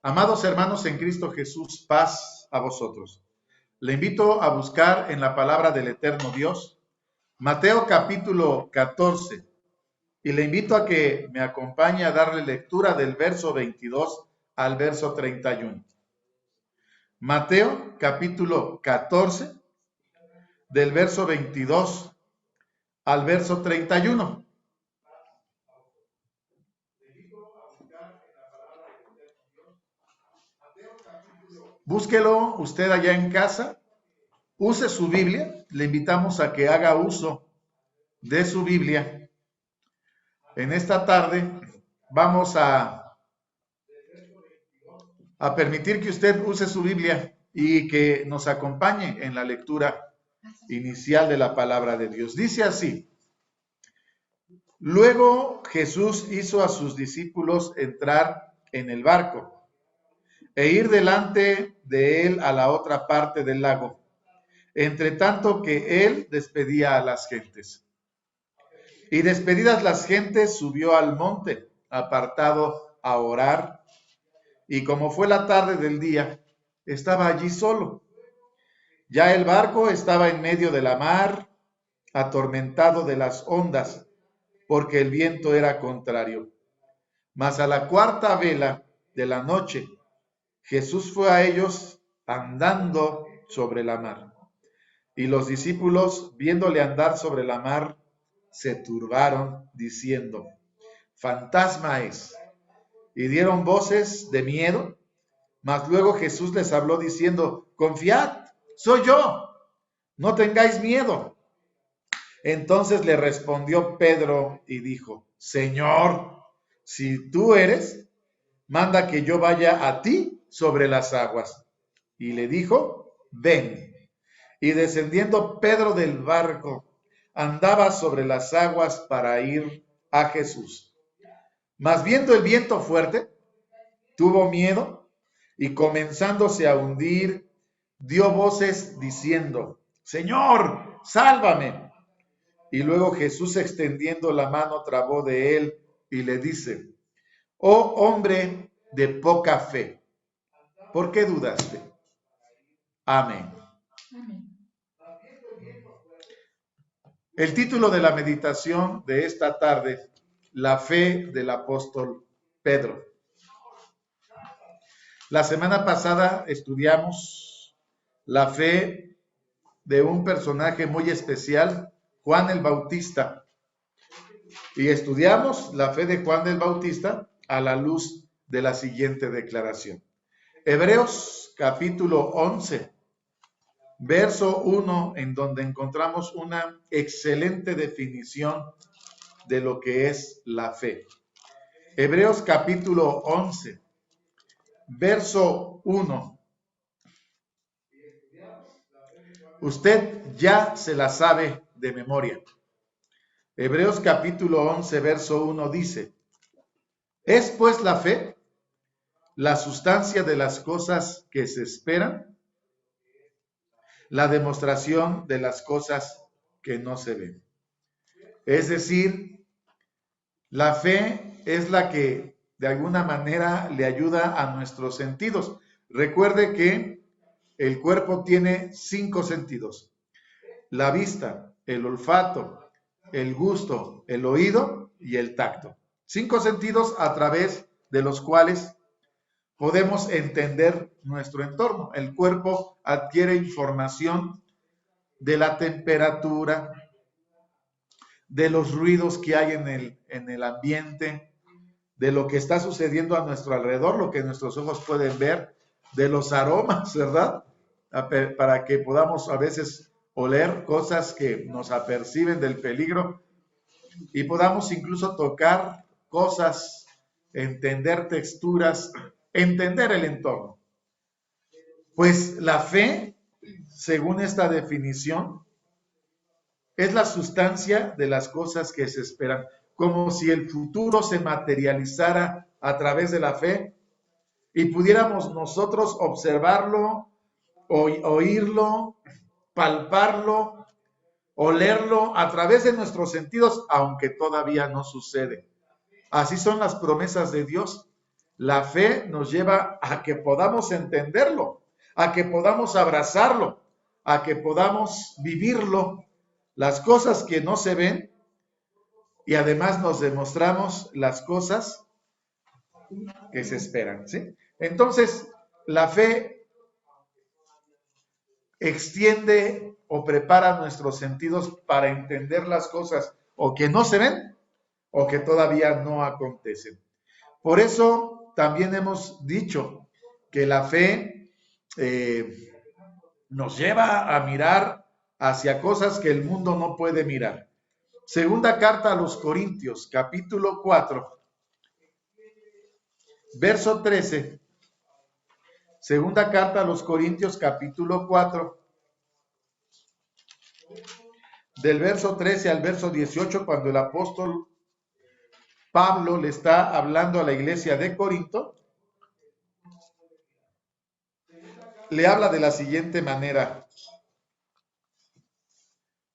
Amados hermanos en Cristo Jesús, paz a vosotros. Le invito a buscar en la palabra del eterno Dios, Mateo capítulo 14, y le invito a que me acompañe a darle lectura del verso 22 al verso 31. Mateo capítulo 14, del verso 22 al verso 31. Búsquelo usted allá en casa, use su Biblia, le invitamos a que haga uso de su Biblia. En esta tarde vamos a permitir que usted use su Biblia y que nos acompañe en la lectura inicial de la palabra de Dios. Dice así: Luego Jesús hizo a sus discípulos entrar en el barco e ir delante de él a la otra parte del lago, entre tanto que él despedía a las gentes. Y despedidas las gentes, subió al monte, apartado a orar, y como fue la tarde del día, estaba allí solo. Ya el barco estaba en medio de la mar, atormentado de las ondas, porque el viento era contrario. Mas a la cuarta vela de la noche, Jesús fue a ellos andando sobre la mar. Y los discípulos, viéndole andar sobre la mar, se turbaron, diciendo: fantasma es. Y dieron voces de miedo. Mas luego Jesús les habló diciendo: confiad, soy yo, no tengáis miedo. Entonces le respondió Pedro y dijo: Señor, si tú eres, manda que yo vaya a ti sobre las aguas. Y le dijo: ven. Y descendiendo Pedro del barco, andaba sobre las aguas para ir a Jesús. Mas viendo el viento fuerte, tuvo miedo y comenzándose a hundir, dio voces diciendo: Señor, sálvame. Y luego Jesús, extendiendo la mano, trabó de él y le dice: oh hombre de poca fe, ¿por qué dudaste? Amén. El título de la meditación de esta tarde: la fe del apóstol Pedro. La semana pasada estudiamos la fe de un personaje muy especial, Juan el Bautista. Y estudiamos la fe de Juan el Bautista a la luz de la siguiente declaración. Hebreos capítulo 11, verso 1, en donde encontramos una excelente definición de lo que es la fe. Hebreos capítulo 11, verso 1. Usted ya se la sabe de memoria. Hebreos capítulo 11, verso 1 dice: ¿es pues la fe la sustancia de las cosas que se esperan, la demostración de las cosas que no se ven? Es decir, la fe es la que de alguna manera le ayuda a nuestros sentidos. Recuerde que el cuerpo tiene 5 sentidos: la vista, el olfato, el gusto, el oído y el tacto. 5 sentidos a través de los cuales podemos entender nuestro entorno. El cuerpo adquiere información de la temperatura, de los ruidos que hay en el ambiente, de lo que está sucediendo a nuestro alrededor, lo que nuestros ojos pueden ver, de los aromas, ¿verdad? Para que podamos a veces oler cosas que nos aperciben del peligro y podamos incluso tocar cosas, entender texturas, entender el entorno. Pues la fe, según esta definición, es la sustancia de las cosas que se esperan, como si el futuro se materializara a través de la fe y pudiéramos nosotros observarlo, oírlo, palparlo, olerlo a través de nuestros sentidos, aunque todavía no sucede. Así son las promesas de Dios. La fe nos lleva a que podamos entenderlo, a que podamos abrazarlo, a que podamos vivirlo. Las cosas que no se ven y además nos demostramos las cosas que se esperan, ¿sí? Entonces, la fe extiende o prepara nuestros sentidos para entender las cosas o que no se ven o que todavía no acontecen. Por eso también hemos dicho que la fe nos lleva a mirar hacia cosas que el mundo no puede mirar. Segunda carta a los Corintios, capítulo 4, verso 13. Segunda carta a los Corintios, capítulo 4, del verso 13 al verso 18, cuando el apóstol Pablo le está hablando a la iglesia de Corinto, le habla de la siguiente manera,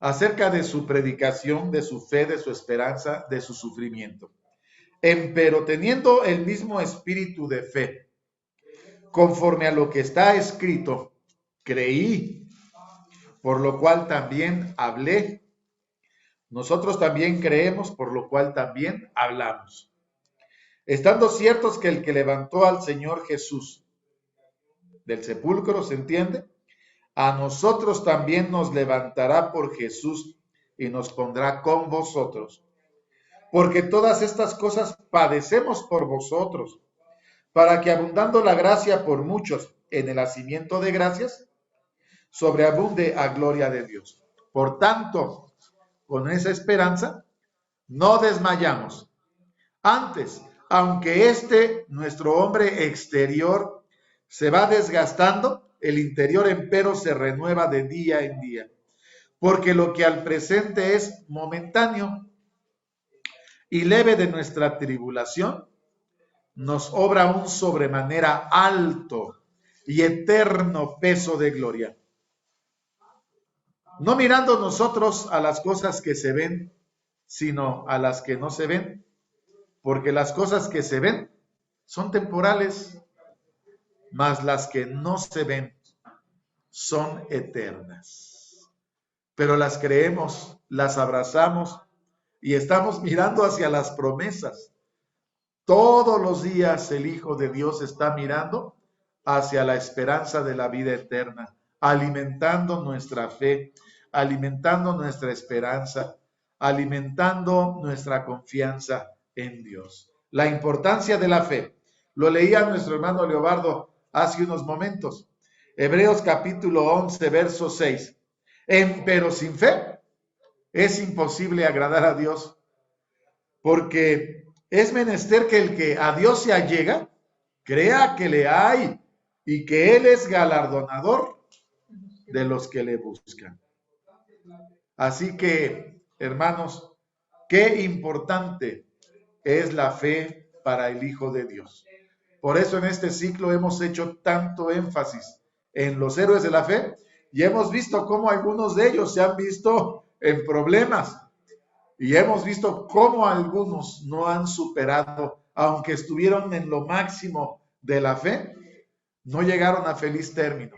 acerca de su predicación, de su fe, de su esperanza, de su sufrimiento. Empero teniendo el mismo espíritu de fe, conforme a lo que está escrito, creí, por lo cual también hablé. Nosotros también creemos, por lo cual también hablamos. Estando ciertos que el que levantó al Señor Jesús del sepulcro, ¿se entiende? A nosotros también nos levantará por Jesús y nos pondrá con vosotros. Porque todas estas cosas padecemos por vosotros, para que abundando la gracia por muchos en el hacimiento de gracias, sobreabunde a gloria de Dios. Por tanto, con esa esperanza, no desmayamos. Antes, aunque nuestro hombre exterior, se va desgastando, el interior empero se renueva de día en día. Porque lo que al presente es momentáneo y leve de nuestra tribulación, nos obra un sobremanera alto y eterno peso de gloria. No mirando nosotros a las cosas que se ven, sino a las que no se ven, porque las cosas que se ven son temporales, mas las que no se ven son eternas. Pero las creemos, las abrazamos y estamos mirando hacia las promesas. Todos los días el Hijo de Dios está mirando hacia la esperanza de la vida eterna, alimentando nuestra fe, alimentando nuestra esperanza, alimentando nuestra confianza en Dios. La importancia de la fe. Lo leía nuestro hermano Leobardo hace unos momentos. Hebreos capítulo 11, verso 6. Pero sin fe es imposible agradar a Dios, porque es menester que el que a Dios se allega, crea que le hay y que Él es galardonador de los que le buscan. Así que, hermanos, qué importante es la fe para el Hijo de Dios. Por eso en este ciclo hemos hecho tanto énfasis en los héroes de la fe y hemos visto cómo algunos de ellos se han visto en problemas. Y hemos visto cómo algunos no han superado, aunque estuvieron en lo máximo de la fe, no llegaron a feliz término.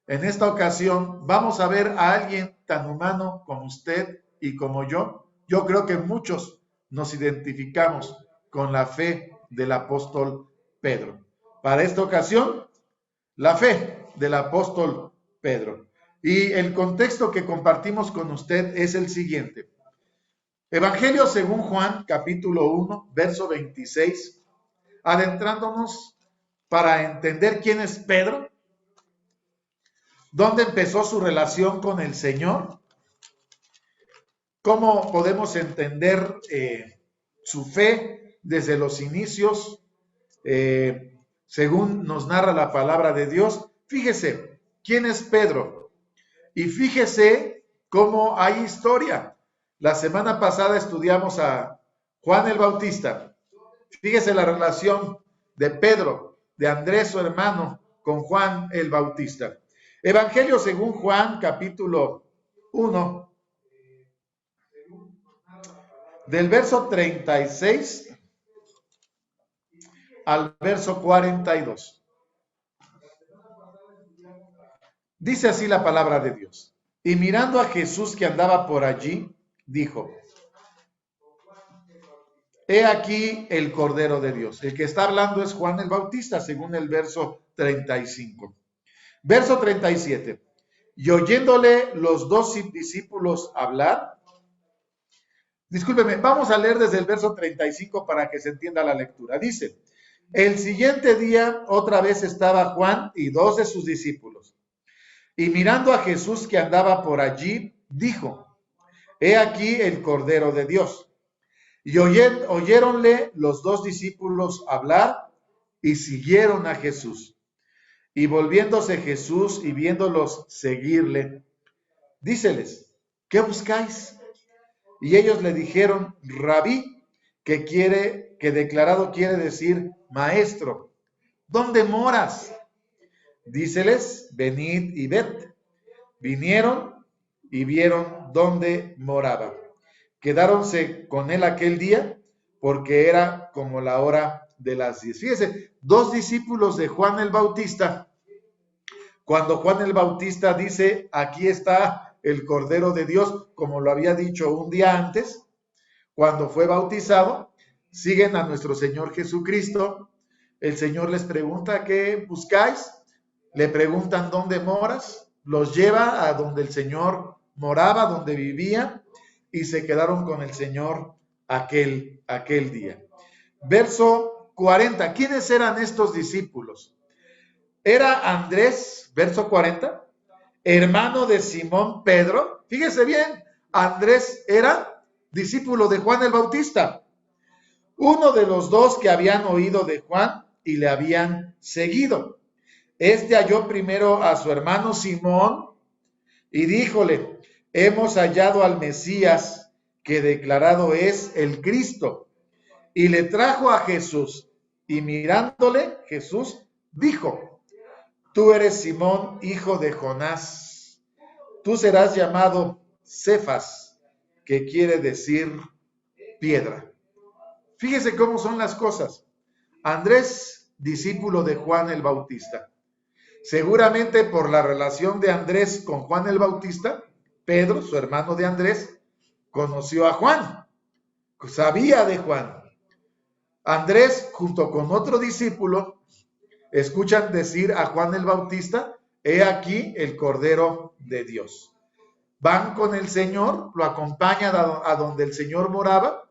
En esta ocasión vamos a ver a alguien tan humano como usted y como yo. Yo creo que muchos nos identificamos con la fe del apóstol Pedro. Para esta ocasión, la fe del apóstol Pedro. Y el contexto que compartimos con usted es el siguiente. Evangelio según Juan, capítulo 1, verso 26, adentrándonos para entender quién es Pedro, dónde empezó su relación con el Señor, cómo podemos entender su fe desde los inicios, según nos narra la palabra de Dios. Fíjese, ¿quién es Pedro? Y fíjese cómo hay historia. La semana pasada estudiamos a Juan el Bautista. Fíjese la relación de Pedro, de Andrés, su hermano, con Juan el Bautista. Evangelio según Juan, capítulo 1, del verso 36 al verso 42. Dice así la palabra de Dios. Y mirando a Jesús que andaba por allí, dijo: He aquí el Cordero de Dios. El que está hablando es Juan el Bautista, según el verso 35. Verso 37. Y oyéndole los dos discípulos hablar, discúlpeme, vamos a leer desde el verso 35 para que se entienda la lectura. Dice: el siguiente día otra vez estaba Juan y dos de sus discípulos. Y mirando a Jesús que andaba por allí, dijo: He aquí el Cordero de Dios. Y oyéronle los dos discípulos hablar y siguieron a Jesús. Y volviéndose Jesús y viéndolos seguirle, díceles: ¿qué buscáis? Y ellos le dijeron: Rabí, que declarado quiere decir maestro, ¿dónde moras? Díceles: venid y ved. Vinieron y vieron dónde moraba. Quedáronse con él aquel día, porque era como la hora de las 10. Fíjese, dos discípulos de Juan el Bautista. Cuando Juan el Bautista dice: aquí está el Cordero de Dios, como lo había dicho un día antes, cuando fue bautizado, siguen a nuestro Señor Jesucristo. El Señor les pregunta: ¿qué buscáis? Le preguntan: ¿dónde moras? Los lleva a donde el Señor moraba, donde vivía, y se quedaron con el Señor aquel día. Verso 40. ¿Quiénes eran estos discípulos? Era Andrés, verso 40, hermano de Simón Pedro. Fíjese bien, Andrés era discípulo de Juan el Bautista, uno de los dos que habían oído de Juan y le habían seguido. Este halló primero a su hermano Simón y díjole: hemos hallado al Mesías, que declarado es el Cristo. Y le trajo a Jesús, y mirándole Jesús dijo: tú eres Simón, hijo de Jonás, tú serás llamado Cefas, que quiere decir piedra. Fíjese cómo son las cosas. Andrés, discípulo de Juan el Bautista. Seguramente por la relación de Andrés con Juan el Bautista, Pedro, su hermano de Andrés, conoció a Juan, sabía de Juan. Andrés, junto con otro discípulo, escuchan decir a Juan el Bautista: he aquí el Cordero de Dios. Van con el Señor, lo acompañan a donde el Señor moraba.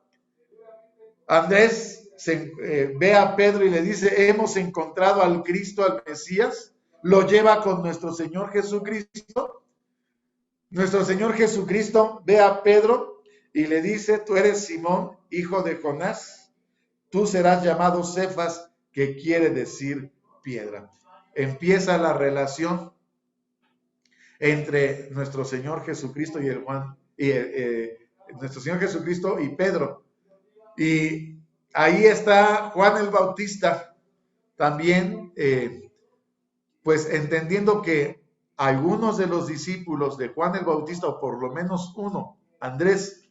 Andrés ve a Pedro y le dice: hemos encontrado al Cristo, al Mesías. Lo lleva con nuestro Señor Jesucristo. Nuestro Señor Jesucristo ve a Pedro y le dice: tú eres Simón, hijo de Jonás, tú serás llamado Cefas, que quiere decir piedra. Empieza la relación entre nuestro Señor Jesucristo y nuestro Señor Jesucristo y Pedro. Y ahí está Juan el Bautista también, pues entendiendo que algunos de los discípulos de Juan el Bautista, o por lo menos uno, Andrés,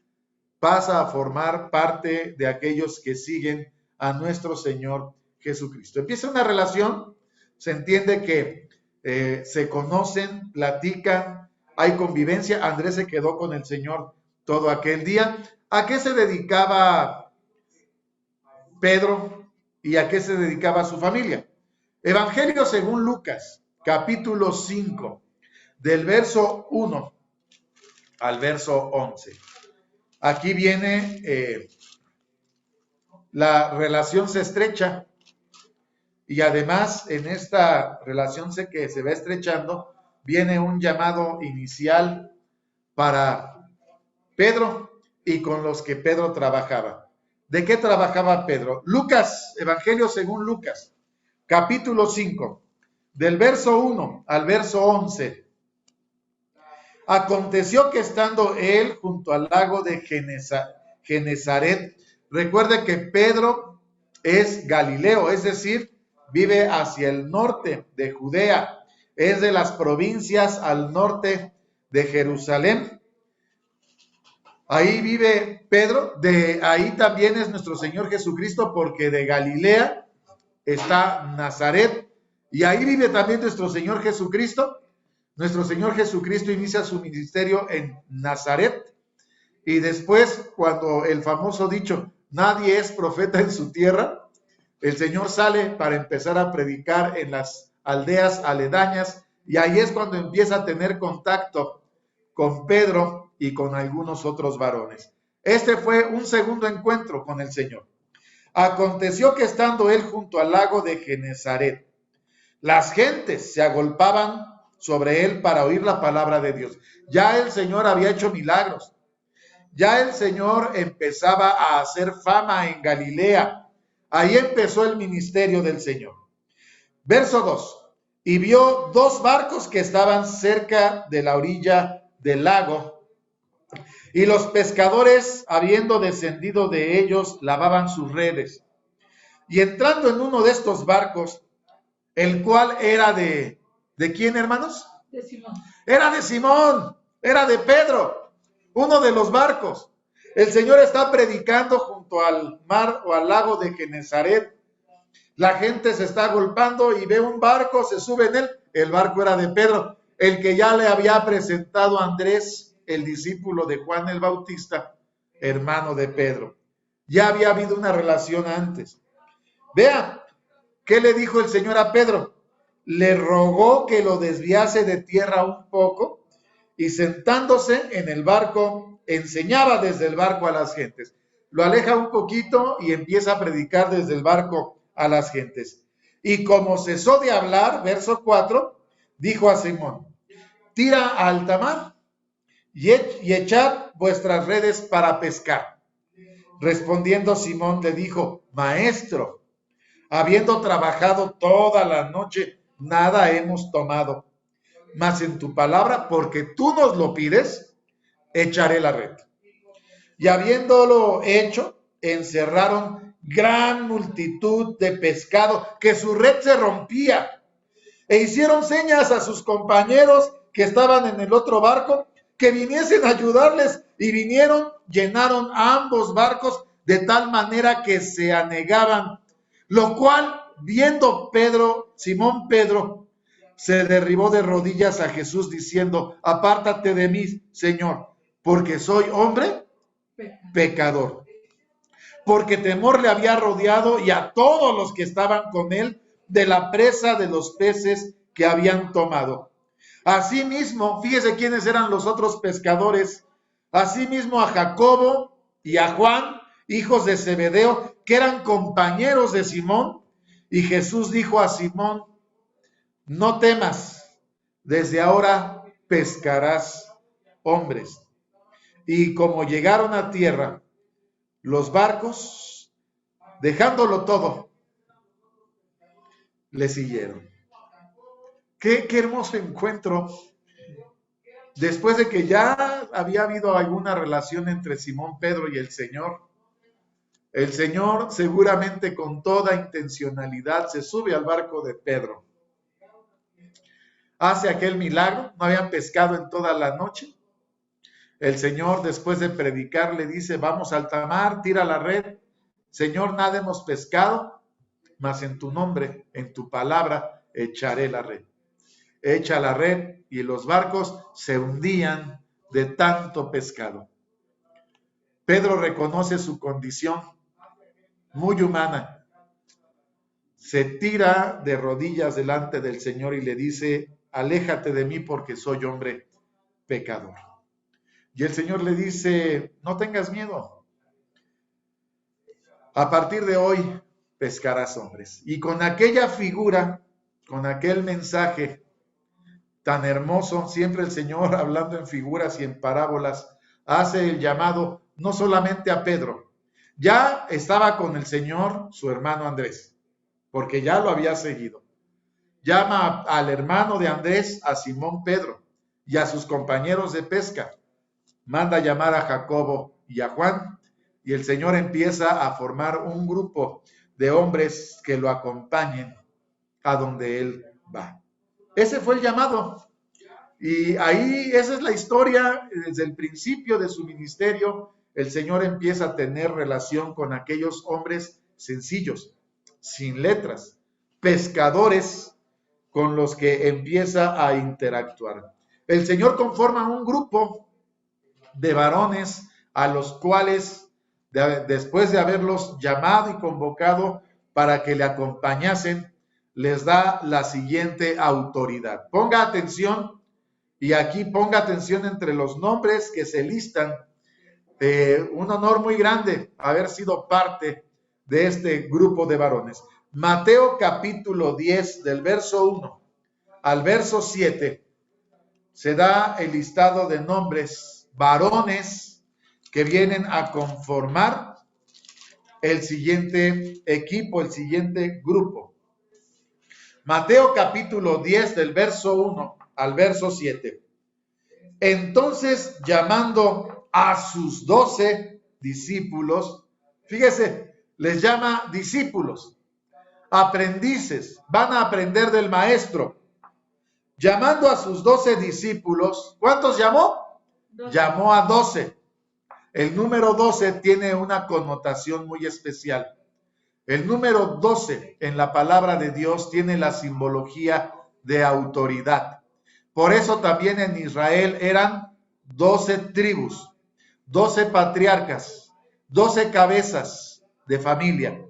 pasa a formar parte de aquellos que siguen a nuestro Señor Jesucristo. Empieza una relación, se entiende que se conocen, platican, hay convivencia. Andrés se quedó con el Señor todo aquel día. ¿A qué se dedicaba Pedro y a qué se dedicaba su familia? Evangelio según Lucas, capítulo 5, del verso 1 al verso 11. Aquí viene la relación se estrecha, y además en esta relación que se va estrechando viene un llamado inicial para Pedro y con los que Pedro trabajaba. ¿De qué trabajaba Pedro? Lucas, Evangelio según Lucas, capítulo 5, del verso 1 al verso 11. Aconteció que estando él junto al lago de Genezaret, recuerde que Pedro es Galileo, es decir, vive hacia el norte de Judea, es de las provincias al norte de Jerusalén. Ahí vive Pedro, de ahí también es nuestro Señor Jesucristo, porque de Galilea está Nazaret, y ahí vive también nuestro Señor Jesucristo. Nuestro Señor Jesucristo inicia su ministerio en Nazaret, y después, cuando el famoso dicho, nadie es profeta en su tierra, el Señor sale para empezar a predicar en las aldeas aledañas, y ahí es cuando empieza a tener contacto con Pedro y con algunos otros varones. Este fue un segundo encuentro con el Señor. Aconteció que estando él junto al lago de Genesaret, las gentes se agolpaban sobre él para oír la palabra de Dios. Ya el Señor había hecho milagros. Ya el Señor empezaba a hacer fama en Galilea. Ahí empezó el ministerio del Señor. Verso 2. Y vio dos barcos que estaban cerca de la orilla del lago, y los pescadores, habiendo descendido de ellos, lavaban sus redes. Y entrando en uno de estos barcos, el cual era ¿de quién, hermanos? De Simón. Era de Simón, era de Pedro, uno de los barcos. El Señor está predicando junto al mar o al lago de Genesaret. La gente se está agolpando y ve un barco, se sube en él. El barco era de Pedro, el que ya le había presentado a Andrés, el discípulo de Juan el Bautista, hermano de Pedro. Ya había habido una relación antes. Vea, ¿qué le dijo el Señor a Pedro? Le rogó que lo desviase de tierra un poco, y sentándose en el barco, enseñaba desde el barco a las gentes. Lo aleja un poquito y empieza a predicar desde el barco a las gentes. Y como cesó de hablar, verso 4, dijo a Simón, tira a alta mar y echad vuestras redes para pescar. Respondiendo Simón le dijo, maestro, habiendo trabajado toda la noche, nada hemos tomado, mas en tu palabra, porque tú nos lo pides, echaré la red. Y habiéndolo hecho, encerraron gran multitud de pescado, que su red se rompía, e hicieron señas a sus compañeros que estaban en el otro barco, que viniesen a ayudarles, y vinieron, llenaron a ambos barcos, de tal manera que se anegaban, lo cual, viendo Simón Pedro, se derribó de rodillas a Jesús diciendo, apártate de mí, Señor, porque soy hombre pecador. Porque temor le había rodeado y a todos los que estaban con él de la presa de los peces que habían tomado. Asimismo, fíjese quiénes eran los otros pescadores, asimismo a Jacobo y a Juan, hijos de Zebedeo, que eran compañeros de Simón. Y Jesús dijo a Simón, no temas, desde ahora pescarás hombres. Y como llegaron a tierra, los barcos, dejándolo todo, le siguieron. Qué hermoso encuentro. Después de que ya había habido alguna relación entre Simón Pedro y el Señor seguramente con toda intencionalidad se sube al barco de Pedro. Hace aquel milagro, no habían pescado en toda la noche. El Señor, después de predicar, le dice, vamos al alta mar, tira la red. Señor, nada hemos pescado, mas en tu nombre, en tu palabra, echaré la red. Echa la red y los barcos se hundían de tanto pescado. Pedro reconoce su condición muy humana. Se tira de rodillas delante del Señor y le dice, aléjate de mí porque soy hombre pecador. Y el Señor le dice, no tengas miedo. A partir de hoy pescarás hombres. Y con aquella figura, con aquel mensaje tan hermoso, siempre el Señor, hablando en figuras y en parábolas, hace el llamado no solamente a Pedro. Ya estaba con el Señor su hermano Andrés, porque ya lo había seguido. Llama al hermano de Andrés, a Simón Pedro, y a sus compañeros de pesca. Manda llamar a Jacobo y a Juan, y el Señor empieza a formar un grupo de hombres que lo acompañen a donde Él va. Ese fue el llamado. Y ahí, esa es la historia, desde el principio de su ministerio, el Señor empieza a tener relación con aquellos hombres sencillos, sin letras, pescadores con los que empieza a interactuar. El Señor conforma un grupo de varones a los cuales, después de haberlos llamado y convocado para que le acompañasen, les da la siguiente autoridad. Ponga atención, y aquí ponga atención entre los nombres que se listan. Un honor muy grande haber sido parte de este grupo de varones. Mateo capítulo 10, del verso 1 al verso 7, se da el listado de nombres, varones que vienen a conformar el siguiente equipo, el siguiente grupo. Mateo capítulo 10, del verso 1 al verso 7. Entonces, llamando a sus 12 discípulos, fíjese, les llama discípulos, aprendices, van a aprender del maestro. Llamando a sus 12 discípulos, ¿cuántos llamó? 12. Llamó a 12. El número 12 tiene una connotación muy especial. El número 12 en la palabra de Dios tiene la simbología de autoridad. Por eso también en Israel eran 12 tribus, 12 patriarcas, 12 cabezas de familia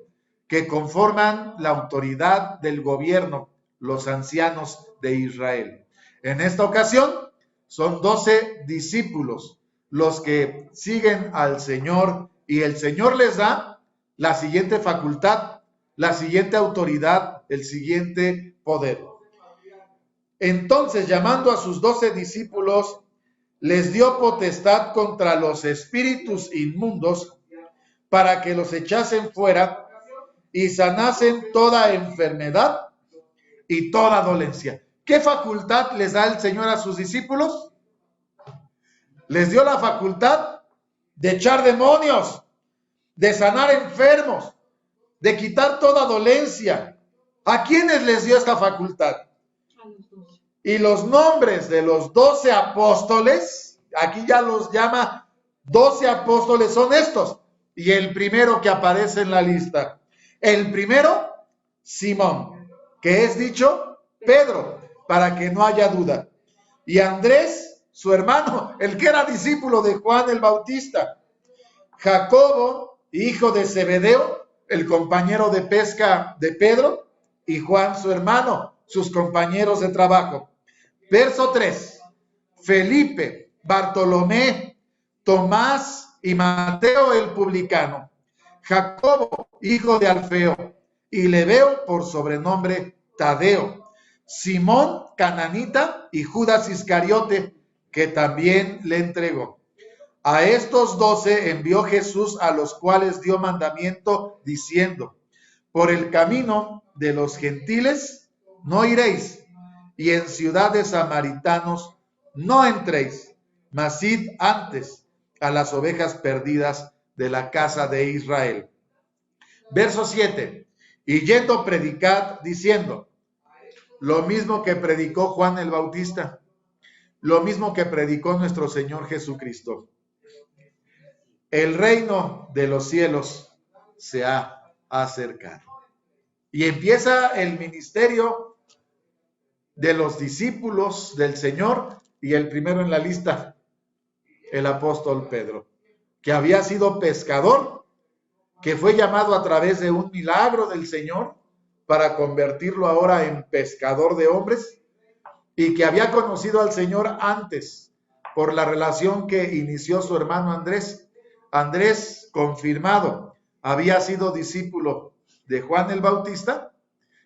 que conforman la autoridad del gobierno, los ancianos de Israel. En esta ocasión son 12 discípulos los que siguen al Señor, y el Señor les da la siguiente facultad, la siguiente autoridad, el siguiente poder. Entonces, llamando a sus 12 discípulos, les dio potestad contra los espíritus inmundos para que los echasen fuera y sanasen toda enfermedad y toda dolencia. ¿Qué facultad les da el Señor a sus discípulos? Les dio la facultad de echar demonios, de sanar enfermos, de quitar toda dolencia. ¿A quiénes les dio esta facultad? A los 12. Y los nombres de los 12 apóstoles, aquí ya los llama 12 apóstoles, son estos. Y el primero que aparece en la lista, el primero, Simón, que es dicho Pedro, para que no haya duda. Y Andrés, su hermano, el que era discípulo de Juan el Bautista. Jacobo, hijo de Zebedeo, el compañero de pesca de Pedro. Y Juan, su hermano, sus compañeros de trabajo. Verso 3. Felipe, Bartolomé, Tomás y Mateo el publicano. Jacobo, hijo de Alfeo, y Lebeo por sobrenombre Tadeo, Simón cananita y Judas Iscariote, que también le entregó. A estos 12 envió Jesús, a los cuales dio mandamiento diciendo: por el camino de los gentiles no iréis, y en ciudad de samaritanos no entréis, mas id antes a las ovejas perdidas de la casa de Israel. Verso 7. Y yendo predicad diciendo, lo mismo que predicó Juan el Bautista, lo mismo que predicó nuestro Señor Jesucristo. El reino de los cielos se ha acercado. Y empieza el ministerio de los discípulos del Señor, y el primero en la lista, el apóstol Pedro, que había sido pescador, que fue llamado a través de un milagro del Señor para convertirlo ahora en pescador de hombres, y que había conocido al Señor antes por la relación que inició su hermano Andrés. Andrés, confirmado, había sido discípulo de Juan el Bautista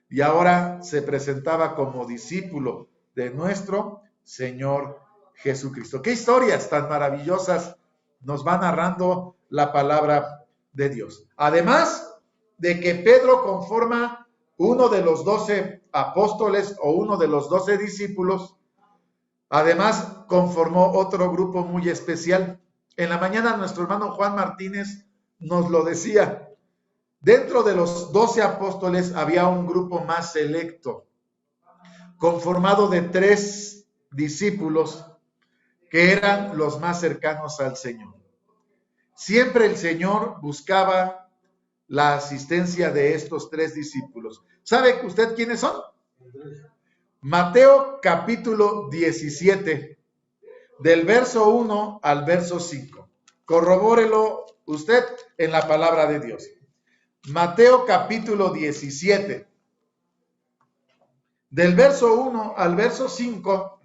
y ahora se presentaba como discípulo de nuestro Señor Jesucristo. ¡Qué historias tan maravillosas nos va narrando la palabra de Dios! Además de que Pedro conforma uno de los 12 apóstoles o uno de los 12 discípulos, además conformó otro grupo muy especial. En la mañana nuestro hermano Juan Martínez nos lo decía. Dentro de los 12 apóstoles había un grupo más selecto, conformado de 3 discípulos que eran los más cercanos al Señor. Siempre el Señor buscaba la asistencia de estos 3 discípulos. ¿Sabe usted quiénes son? Mateo capítulo 17, del verso 1 al verso 5. Corrobórelo usted en la palabra de Dios. Mateo capítulo 17, del verso 1 al verso 5.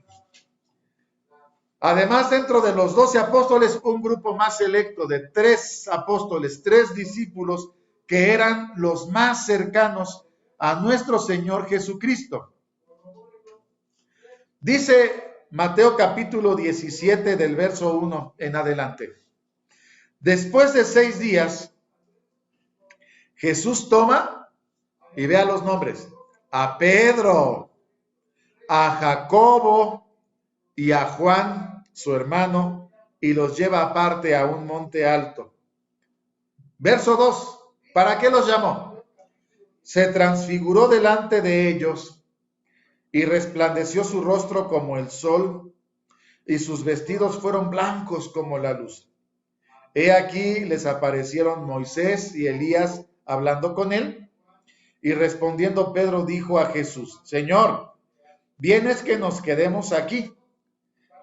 Además, dentro de los 12 apóstoles, un grupo más selecto de 3 apóstoles, 3 discípulos que eran los más cercanos a nuestro Señor Jesucristo. Dice Mateo capítulo 17 del verso 1 en adelante. Después de 6 días, Jesús toma, y vea los nombres, a Pedro, a Jacobo y a Juan, su hermano, y los lleva aparte a un monte alto. Verso 2, ¿para qué los llamó? Se transfiguró delante de ellos y resplandeció su rostro como el sol y sus vestidos fueron blancos como la luz. He aquí les aparecieron Moisés y Elías hablando con él, y respondiendo Pedro dijo a Jesús, Señor, bien es que nos quedemos aquí.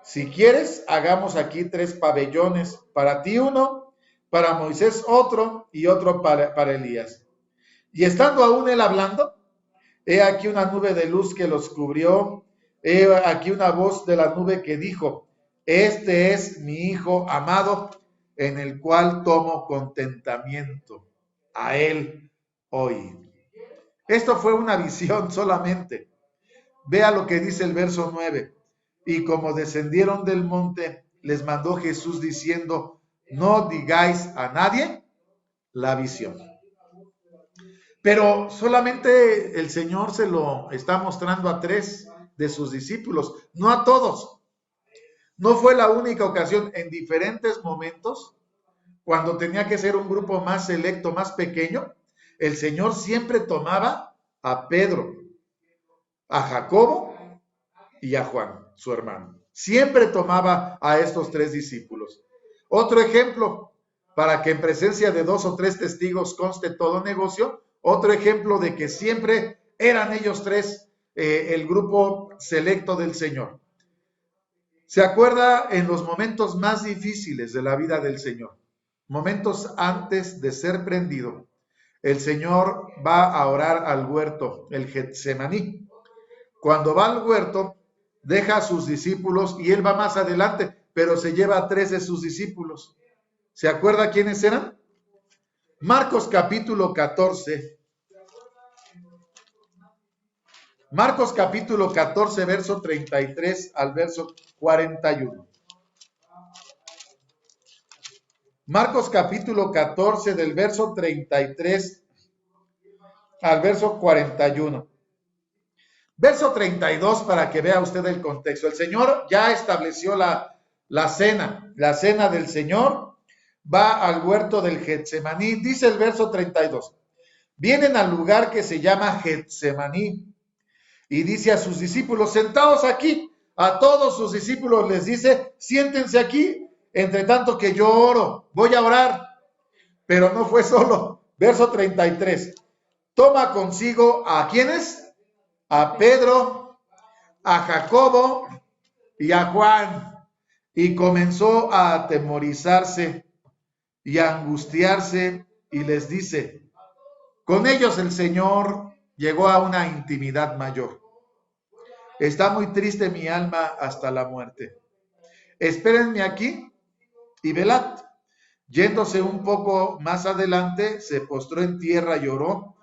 Si quieres, hagamos aquí 3 pabellones, para ti uno, para Moisés otro y otro para Elías. Y estando aún él hablando, he aquí una nube de luz que los cubrió, he aquí una voz de la nube que dijo, este es mi Hijo amado, en el cual tomo contentamiento. A él oí. Esto fue una visión solamente. Vea lo que dice el verso 9. Y como descendieron del monte, les mandó Jesús diciendo, no digáis a nadie la visión. Pero solamente el Señor se lo está mostrando a 3 de sus discípulos, no a todos. No fue la única ocasión. En diferentes momentos, cuando tenía que ser un grupo más selecto, más pequeño, el Señor siempre tomaba a Pedro, a Jacobo y a Juan, su hermano. Siempre tomaba a estos 3 discípulos. Otro ejemplo, para que en presencia de 2 o 3 testigos conste todo negocio, otro ejemplo de que siempre eran ellos 3 el grupo selecto del Señor. ¿Se acuerda en los momentos más difíciles de la vida del Señor? Momentos antes de ser prendido, el Señor va a orar al huerto, el Getsemaní. Cuando va al huerto, deja a sus discípulos y él va más adelante, pero se lleva a 3 de sus discípulos. ¿Se acuerda quiénes eran? Marcos capítulo 14. Marcos capítulo 14, verso 33 al verso 41. Marcos capítulo 14 del verso 33 al verso 41. Verso 32 para que vea usted el contexto. El Señor ya estableció la cena del Señor, va al huerto del Getsemaní. Dice el verso 32, vienen al lugar que se llama Getsemaní y dice a sus discípulos, sentaos aquí. A todos sus discípulos les dice, siéntense aquí, entre tanto que yo oro, voy a orar. Pero no fue solo. Verso 33, toma consigo a ¿quiénes? A Pedro, a Jacobo y a Juan, y comenzó a atemorizarse y a angustiarse, y les dice, con ellos el Señor llegó a una intimidad mayor. Está muy triste mi alma hasta la muerte. Espérenme aquí y velad. Yéndose un poco más adelante, se postró en tierra y oró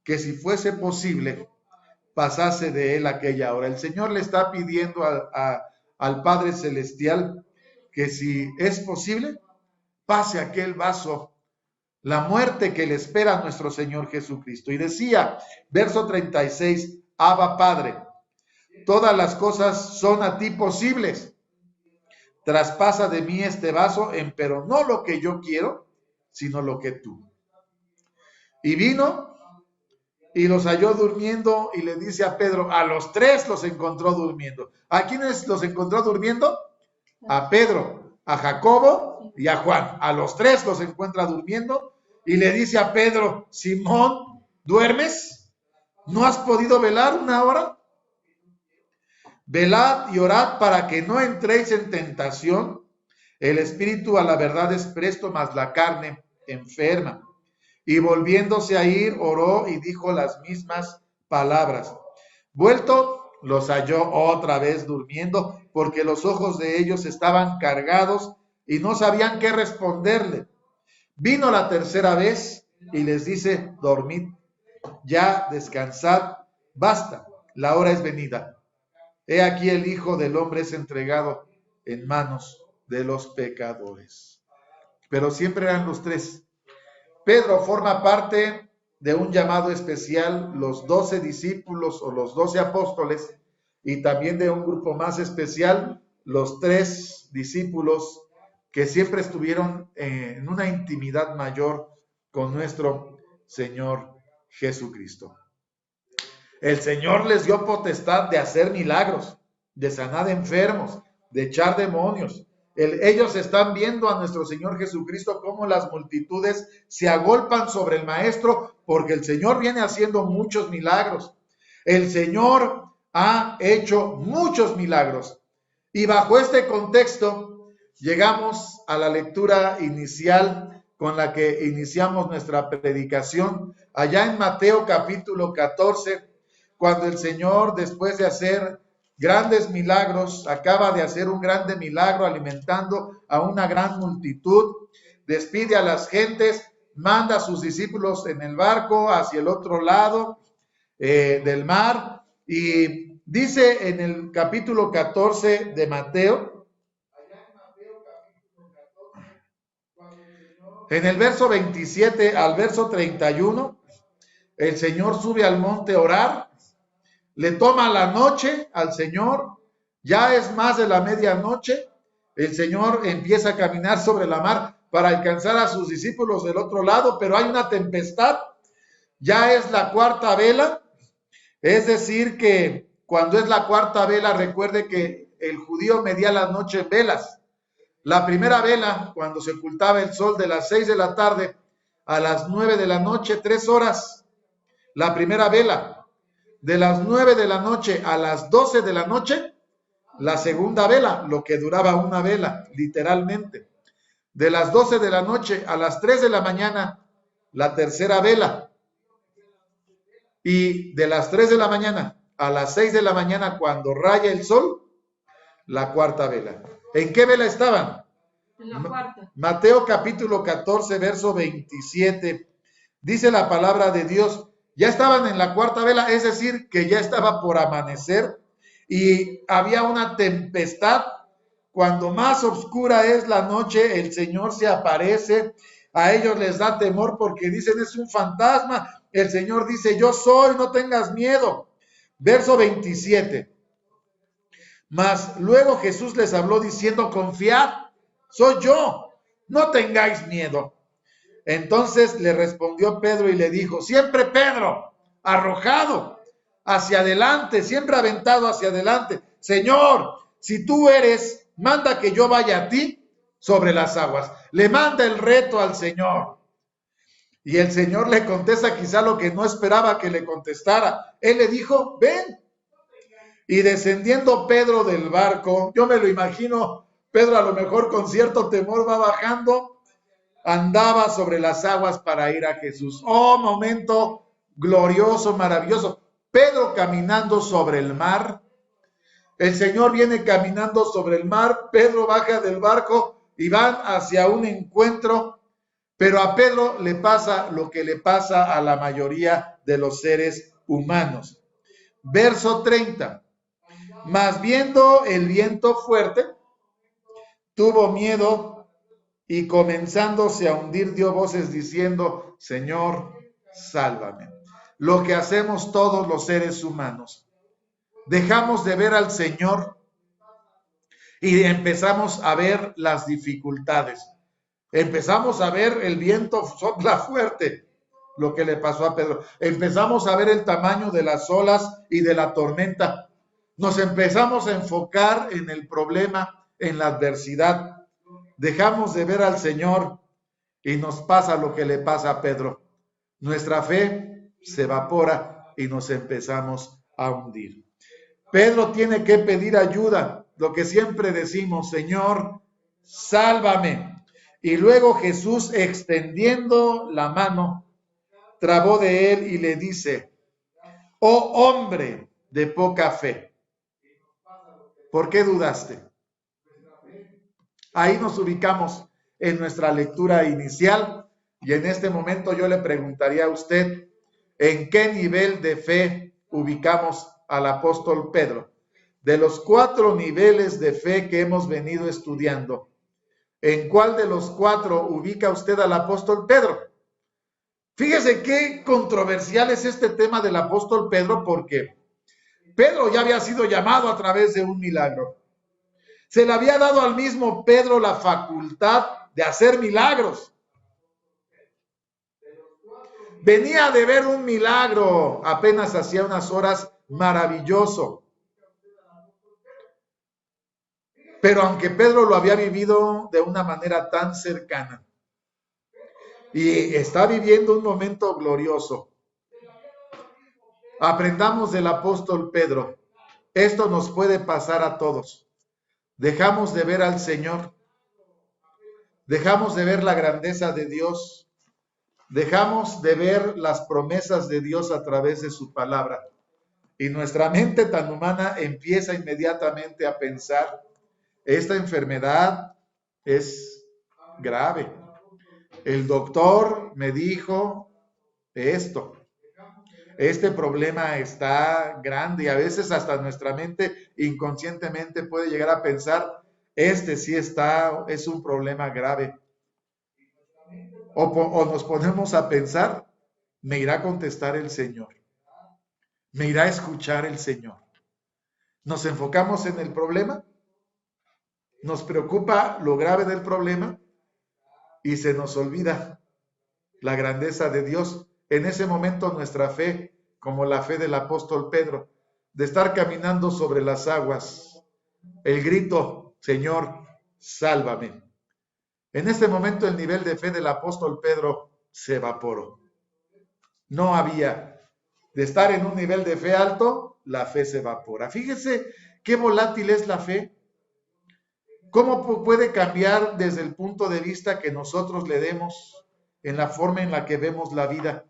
que si fuese posible, pasase de él aquella hora. El Señor le está pidiendo al Padre Celestial que si es posible, pase aquel vaso, la muerte que le espera a nuestro Señor Jesucristo. Y decía, verso 36, Abba Padre, todas las cosas son a ti posibles. Traspasa de mí este vaso, pero no lo que yo quiero, sino lo que tú. Y vino y los halló durmiendo y le dice a Pedro, a los 3 los encontró durmiendo. ¿A quiénes los encontró durmiendo? A Pedro, a Jacobo y a Juan. A los 3 los encuentra durmiendo y le dice a Pedro, Simón, ¿duermes? ¿No has podido velar una hora? Velad y orad para que no entréis en tentación. El espíritu a la verdad es presto, mas la carne enferma. Y volviéndose a ir, oró y dijo las mismas palabras. Vuelto, los halló otra vez durmiendo, porque los ojos de ellos estaban cargados y no sabían qué responderle. Vino la tercera vez y les dice: dormid, ya descansad, basta, la hora es venida. He aquí el Hijo del Hombre es entregado en manos de los pecadores. Pero siempre eran los tres. Pedro forma parte de un llamado especial, los 12 discípulos o los 12 apóstoles, y también de un grupo más especial, los 3 discípulos que siempre estuvieron en una intimidad mayor con nuestro Señor Jesucristo. El Señor les dio potestad de hacer milagros, de sanar enfermos, de echar demonios. Ellos están viendo a nuestro Señor Jesucristo cómo las multitudes se agolpan sobre el Maestro, porque el Señor viene haciendo muchos milagros. El Señor ha hecho muchos milagros. Y bajo este contexto llegamos a la lectura inicial con la que iniciamos nuestra predicación, allá en Mateo capítulo 14, cuando el Señor, después de hacer grandes milagros, acaba de hacer un grande milagro alimentando a una gran multitud, despide a las gentes, manda a sus discípulos en el barco hacia el otro lado del mar, y dice en el capítulo 14 de Mateo, en el verso 27 al verso 31, el Señor sube al monte a orar. Le toma la noche al Señor, ya es más de la medianoche, el Señor empieza a caminar sobre la mar para alcanzar a sus discípulos del otro lado, pero hay una tempestad, ya es la cuarta vela, es decir que cuando es la cuarta vela, recuerde que el judío medía la noche en velas. La primera vela, cuando se ocultaba el sol, de las 6 de la tarde a las 9 de la noche, 3 horas, la primera vela. De las 9 de la noche a las 12 de la noche, la segunda vela, lo que duraba una vela, literalmente. De las 12 de la noche a las 3 de la mañana, la tercera vela. Y de las 3 de la mañana a las 6 de la mañana, cuando raya el sol, la cuarta vela. ¿En qué vela estaban? En la cuarta. Mateo capítulo 14, verso 27. Dice la palabra de Dios: ya estaban en la cuarta vela, es decir, que ya estaba por amanecer y había una tempestad. Cuando más oscura es la noche, el Señor se aparece. A ellos les da temor porque dicen: es un fantasma. El Señor dice: yo soy, no tengas miedo. Verso 27. Mas luego Jesús les habló diciendo: confiad, soy yo, no tengáis miedo. Entonces le respondió Pedro y le dijo: siempre Pedro, arrojado hacia adelante, siempre aventado hacia adelante: Señor, si tú eres, manda que yo vaya a ti sobre las aguas. Le manda el reto al Señor. Y el Señor le contesta quizá lo que no esperaba que le contestara. Él le dijo: ven. Y descendiendo Pedro del barco, yo me lo imagino, Pedro a lo mejor con cierto temor va bajando, andaba sobre las aguas para ir a Jesús. Oh, momento glorioso, maravilloso. Pedro caminando sobre el mar. El Señor viene caminando sobre el mar. Pedro baja del barco y van hacia un encuentro. Pero a Pedro le pasa lo que le pasa a la mayoría de los seres humanos. Verso 30. Mas viendo el viento fuerte, tuvo miedo y comenzándose a hundir dio voces diciendo: Señor, sálvame. Lo que hacemos todos los seres humanos. Dejamos de ver al Señor y empezamos a ver las dificultades. Empezamos a ver el viento sopla fuerte, lo que le pasó a Pedro. Empezamos a ver el tamaño de las olas y de la tormenta. Nos empezamos a enfocar en el problema, en la adversidad. Dejamos de ver al Señor y nos pasa lo que le pasa a Pedro. Nuestra fe se evapora y nos empezamos a hundir. Pedro tiene que pedir ayuda, lo que siempre decimos, Señor, sálvame. Y luego Jesús, extendiendo la mano, trabó de él y le dice, oh hombre de poca fe, ¿por qué dudaste? Ahí nos ubicamos en nuestra lectura inicial y en este momento yo le preguntaría a usted, ¿en qué nivel de fe ubicamos al apóstol Pedro? De los 4 niveles de fe que hemos venido estudiando, ¿en cuál de los 4 ubica usted al apóstol Pedro? Fíjese qué controversial es este tema del apóstol Pedro, porque Pedro ya había sido llamado a través de un milagro. Se le había dado al mismo Pedro la facultad de hacer milagros. Venía de ver un milagro apenas hacía unas horas maravilloso. Pero aunque Pedro lo había vivido de una manera tan cercana y está viviendo un momento glorioso, aprendamos del apóstol Pedro. Esto nos puede pasar a todos. Dejamos de ver al Señor, dejamos de ver la grandeza de Dios, dejamos de ver las promesas de Dios a través de su palabra. Y nuestra mente tan humana empieza inmediatamente a pensar, esta enfermedad es grave. El doctor me dijo esto. Este problema está grande y a veces hasta nuestra mente inconscientemente puede llegar a pensar, este sí es un problema grave. O nos ponemos a pensar, me irá a contestar el Señor. Me irá a escuchar el Señor. Nos enfocamos en el problema, nos preocupa lo grave del problema y se nos olvida la grandeza de Dios. En ese momento nuestra fe, como la fe del apóstol Pedro, de estar caminando sobre las aguas, el grito, Señor, sálvame. En este momento el nivel de fe del apóstol Pedro se evaporó. No había, de estar en un nivel de fe alto, la fe se evapora. Fíjese qué volátil es la fe. ¿Cómo puede cambiar desde el punto de vista que nosotros le demos en la forma en la que vemos la vida?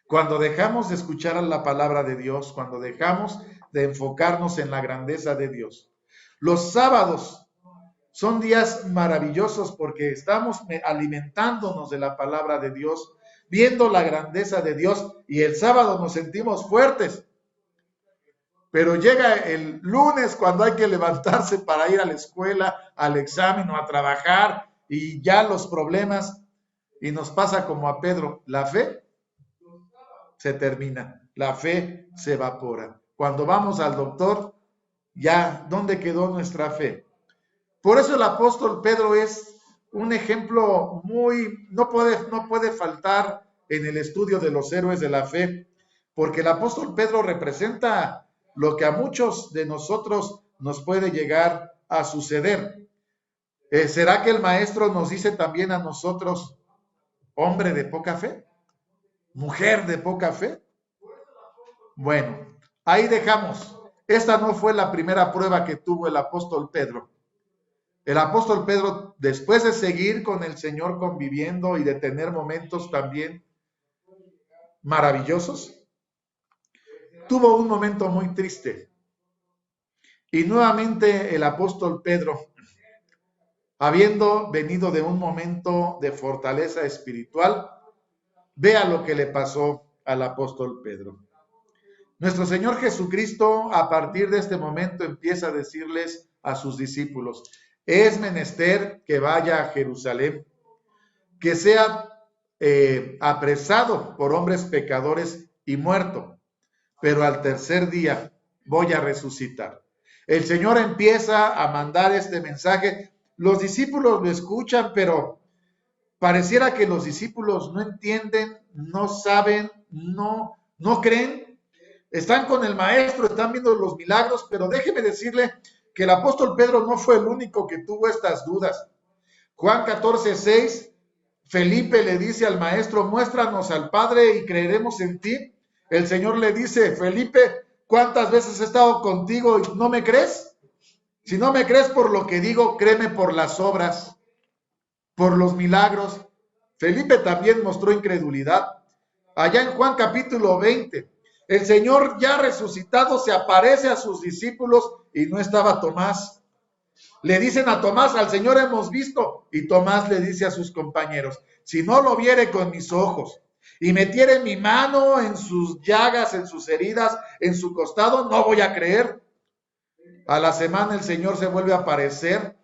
Cuando dejamos de escuchar a la palabra de Dios, cuando dejamos de enfocarnos en la grandeza de Dios. Los sábados son días maravillosos porque estamos alimentándonos de la palabra de Dios, viendo la grandeza de Dios, y el sábado nos sentimos fuertes. Pero llega el lunes cuando hay que levantarse para ir a la escuela, al examen o a trabajar, y ya los problemas, y nos pasa como a Pedro, la fe se termina, la fe se evapora. Cuando vamos al doctor, ya, ¿dónde quedó nuestra fe? Por eso el apóstol Pedro es un ejemplo no puede faltar en el estudio de los héroes de la fe, porque el apóstol Pedro representa lo que a muchos de nosotros nos puede llegar a suceder. ¿Será que el maestro nos dice también a nosotros, hombre de poca fe? ¿Mujer de poca fe? Bueno, ahí dejamos. Esta no fue la primera prueba que tuvo el apóstol Pedro. El apóstol Pedro, después de seguir con el Señor conviviendo y de tener momentos también maravillosos, tuvo un momento muy triste. Y nuevamente el apóstol Pedro, habiendo venido de un momento de fortaleza espiritual, vea lo que le pasó al apóstol Pedro. Nuestro Señor Jesucristo, a partir de este momento, empieza a decirles a sus discípulos, es menester que vaya a Jerusalén, que sea apresado por hombres pecadores y muerto, pero al tercer día voy a resucitar. El Señor empieza a mandar este mensaje. Los discípulos lo escuchan, pero pareciera que los discípulos no entienden, no saben, no creen. Están con el maestro, están viendo los milagros, pero déjeme decirle que el apóstol Pedro no fue el único que tuvo estas dudas. Juan 14:6, Felipe le dice al maestro, muéstranos al Padre y creeremos en ti. El Señor le dice, Felipe, ¿cuántas veces he estado contigo y no me crees? Si no me crees por lo que digo, créeme por las obras, por los milagros. Felipe también mostró incredulidad. Allá en Juan capítulo 20, el Señor ya resucitado se aparece a sus discípulos y no estaba Tomás. Le dicen a Tomás, al Señor hemos visto. Y Tomás le dice a sus compañeros, si no lo viere con mis ojos y metiere mi mano en sus llagas, en sus heridas, en su costado, no voy a creer. A la semana el Señor se vuelve a aparecer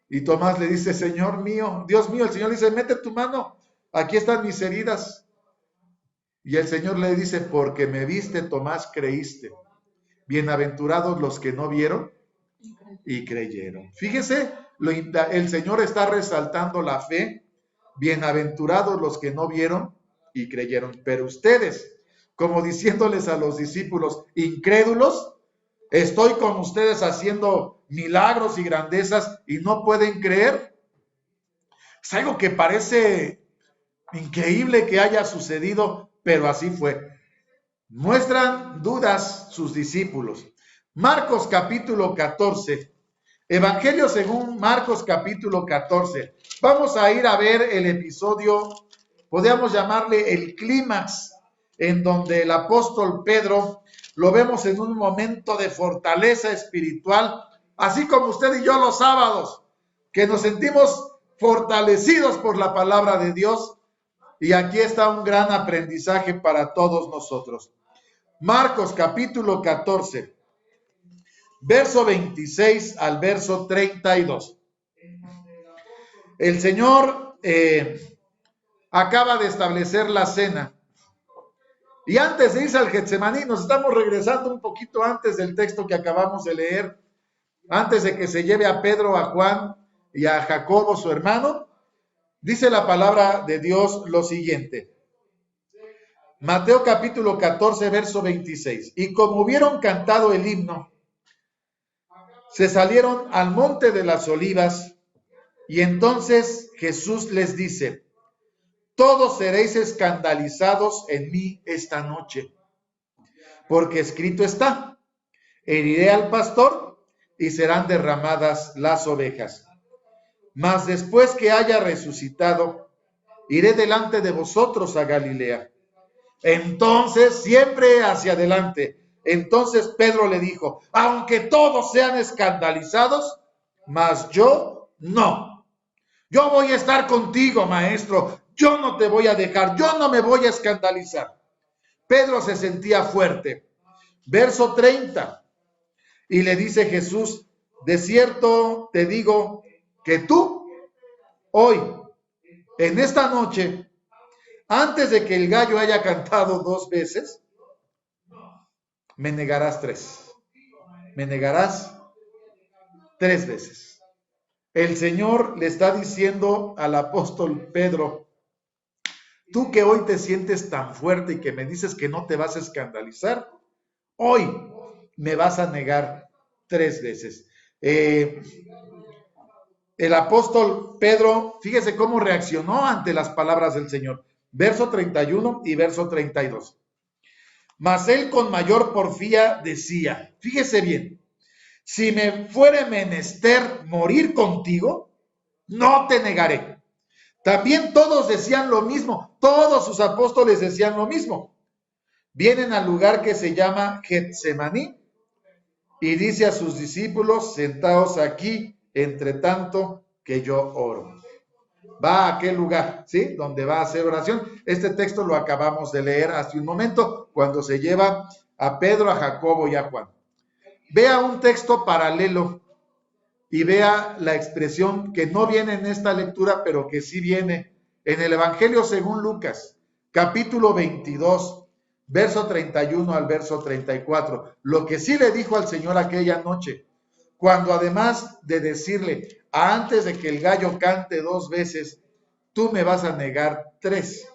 y Tomás le dice, Señor mío, Dios mío, el Señor dice, mete tu mano, aquí están mis heridas. Y el Señor le dice, porque me viste, Tomás, creíste. Bienaventurados los que no vieron y creyeron. Fíjese, el Señor está resaltando la fe. Bienaventurados los que no vieron y creyeron. Pero ustedes, como diciéndoles a los discípulos incrédulos, estoy con ustedes haciendo milagros y grandezas y no pueden creer. Es algo que parece increíble que haya sucedido, pero así fue. Muestran dudas sus discípulos. Marcos capítulo 14. Evangelio según Marcos capítulo 14. Vamos a ir a ver el episodio, podríamos llamarle el clímax, en donde el apóstol Pedro lo vemos en un momento de fortaleza espiritual, así como usted y yo los sábados, que nos sentimos fortalecidos por la palabra de Dios. Y aquí está un gran aprendizaje para todos nosotros. Marcos capítulo 14, verso 26 al verso 32. El Señor acaba de establecer la cena. Y antes de irse al Getsemaní, nos estamos regresando un poquito antes del texto que acabamos de leer, antes de que se lleve a Pedro, a Juan y a Jacobo, su hermano, dice la palabra de Dios lo siguiente. Mateo capítulo 14, verso 26. Y como hubieron cantado el himno, se salieron al monte de las olivas, y entonces Jesús les dice, todos seréis escandalizados en mí esta noche, porque escrito está, heriré al pastor y serán derramadas las ovejas. Mas después que haya resucitado, iré delante de vosotros a Galilea. Entonces, siempre hacia adelante. Entonces Pedro le dijo, aunque todos sean escandalizados, mas yo no. Yo voy a estar contigo, maestro. Yo no te voy a dejar. Yo no me voy a escandalizar. Pedro se sentía fuerte. Verso 30. Y le dice Jesús, de cierto te digo que tú, hoy, en esta noche, antes de que el gallo haya cantado 2 veces, me negarás 3. Me negarás 3 veces. El Señor le está diciendo al apóstol Pedro, tú que hoy te sientes tan fuerte y que me dices que no te vas a escandalizar, hoy me vas a negar 3 veces. El apóstol Pedro, fíjese cómo reaccionó ante las palabras del Señor. Verso 31 y verso 32. Mas él con mayor porfía decía, fíjese bien, si me fuere menester morir contigo, no te negaré. También todos decían lo mismo, todos sus apóstoles decían lo mismo. Vienen al lugar que se llama Getsemaní y dice a sus discípulos, sentaos aquí, entre tanto que yo oro. Va a aquel lugar, ¿sí? Donde va a hacer oración. Este texto lo acabamos de leer hace un momento, cuando se lleva a Pedro, a Jacobo y a Juan. Vea un texto paralelo y vea la expresión que no viene en esta lectura, pero que sí viene en el Evangelio según Lucas, capítulo 22, verso 31 al verso 34. Lo que sí le dijo al Señor aquella noche, cuando además de decirle, antes de que el gallo cante 2 veces, tú me vas a negar 3.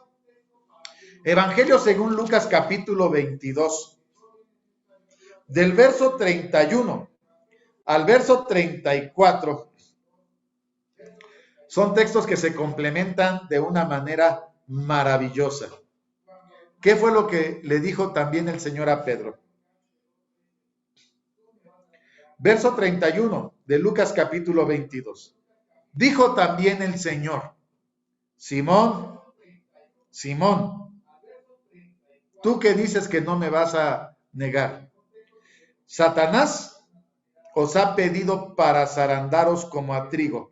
Evangelio según Lucas capítulo 22, del verso 31 al verso 34, son textos que se complementan de una manera maravillosa. ¿Qué fue lo que le dijo también el Señor a Pedro? Verso 31 de Lucas capítulo 22. Dijo también el Señor: Simón, Simón, tú que dices que no me vas a negar, Satanás os ha pedido para zarandaros como a trigo.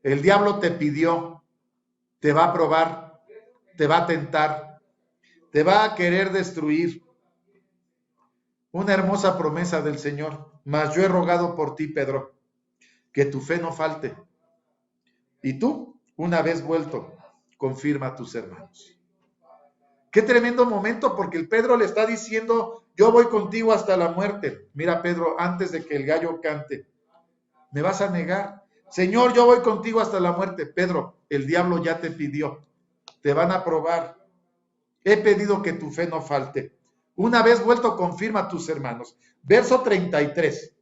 El diablo te pidió, te va a probar, te va a tentar, te va a querer destruir. Una hermosa promesa del Señor. Mas yo he rogado por ti, Pedro, que tu fe no falte. Y tú, una vez vuelto, confirma a tus hermanos. Qué tremendo momento, porque el Pedro le está diciendo: yo voy contigo hasta la muerte. Mira, Pedro, antes de que el gallo cante, ¿me vas a negar? Señor, yo voy contigo hasta la muerte. Pedro, el diablo ya te pidió, te van a probar. He pedido que tu fe no falte. Una vez vuelto, confirma a tus hermanos. Verso 33.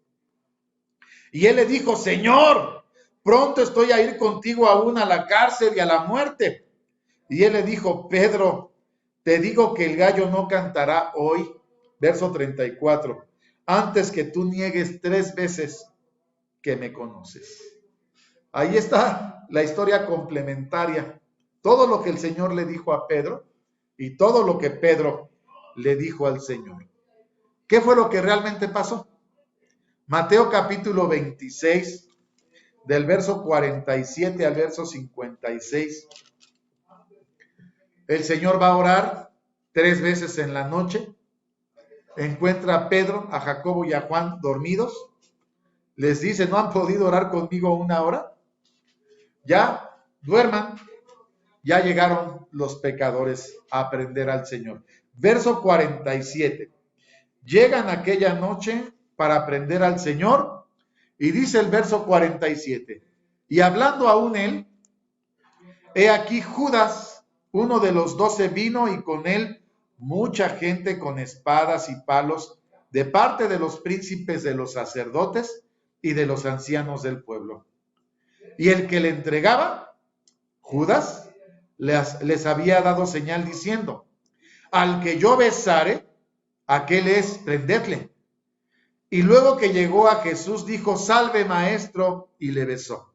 Y él le dijo: Señor, pronto estoy a ir contigo aún a la cárcel y a la muerte. Y él le dijo: Pedro, te digo que el gallo no cantará hoy. Verso 34. Antes que tú niegues 3 veces que me conoces. Ahí está la historia complementaria. Todo lo que el Señor le dijo a Pedro y todo lo que Pedro le dijo al Señor. ¿Qué fue lo que realmente pasó? Mateo capítulo 26, del verso 47 al verso 56. El Señor va a orar 3 veces en la noche. Encuentra a Pedro, a Jacobo y a Juan dormidos. Les dice: ¿no han podido orar conmigo 1 hora? Ya, duerman. Ya llegaron los pecadores a aprender al Señor. Verso 47. Llegan aquella noche para aprender al Señor, y dice el verso 47, y hablando aún él, he aquí Judas, uno de los 12, vino, y con él mucha gente con espadas y palos, de parte de los príncipes de los sacerdotes y de los ancianos del pueblo. Y el que le entregaba, Judas, les había dado señal diciendo: al que yo besare, aquel es, prendedle. Y luego que llegó a Jesús, dijo: salve, maestro, y le besó.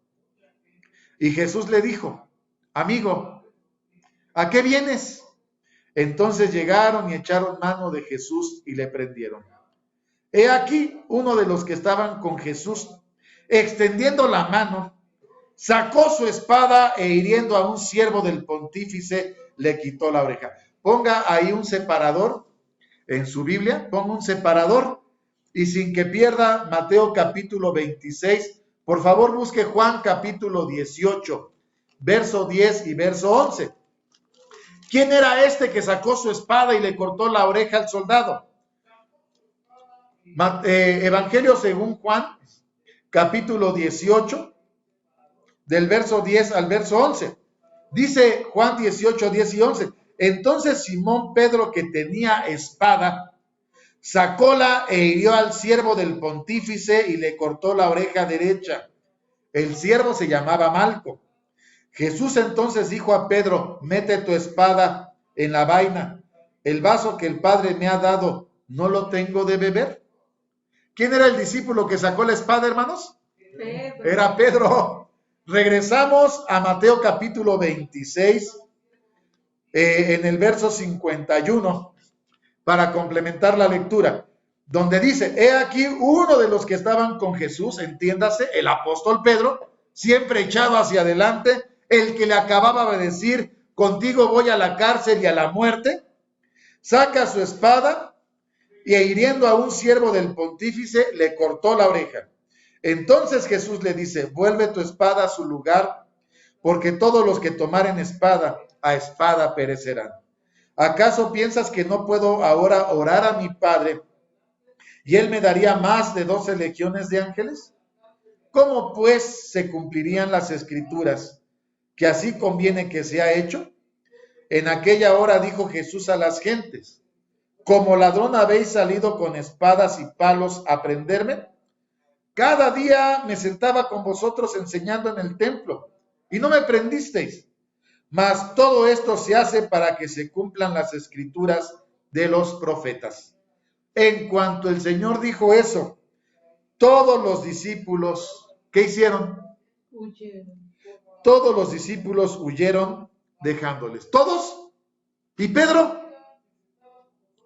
Y Jesús le dijo: amigo, ¿a qué vienes? Entonces llegaron y echaron mano de Jesús y le prendieron. He aquí uno de los que estaban con Jesús, extendiendo la mano, sacó su espada e hiriendo a un siervo del pontífice, le quitó la oreja. Ponga ahí un separador en su Biblia, ponga un separador, y sin que pierda Mateo capítulo 26, por favor busque Juan capítulo 18, verso 10 y verso 11. ¿Quién era este que sacó su espada y le cortó la oreja al soldado? Evangelio según Juan, capítulo 18, del verso 10 al verso 11. Dice Juan 18, 10 y 11. Entonces Simón Pedro, que tenía espada, sacóla e hirió al siervo del pontífice y le cortó la oreja derecha. El siervo se llamaba Malco. Jesús entonces dijo a Pedro: mete tu espada en la vaina. El vaso que el Padre me ha dado, ¿no lo tengo de beber? ¿Quién era el discípulo que sacó la espada, hermanos? Pedro. Era Pedro. Regresamos a Mateo capítulo 26, en el verso 51, para complementar la lectura, donde dice: he aquí uno de los que estaban con Jesús, entiéndase, el apóstol Pedro, siempre echado hacia adelante, el que le acababa de decir: contigo voy a la cárcel y a la muerte, saca su espada y hiriendo a un siervo del pontífice, le cortó la oreja. Entonces Jesús le dice: vuelve tu espada a su lugar, porque todos los que tomaren espada, a espada perecerán. ¿Acaso piensas que no puedo ahora orar a mi Padre y Él me daría más de 12 legiones de ángeles? ¿Cómo pues se cumplirían las escrituras, que así conviene que sea hecho? En aquella hora dijo Jesús a las gentes: ¿como ladrón habéis salido con espadas y palos a prenderme? Cada día me sentaba con vosotros enseñando en el templo, y no me prendisteis. Mas todo esto se hace para que se cumplan las escrituras de los profetas. En cuanto el Señor dijo eso, todos los discípulos, ¿qué hicieron? Huyeron. Todos los discípulos huyeron dejándoles. ¿Todos? ¿Y Pedro?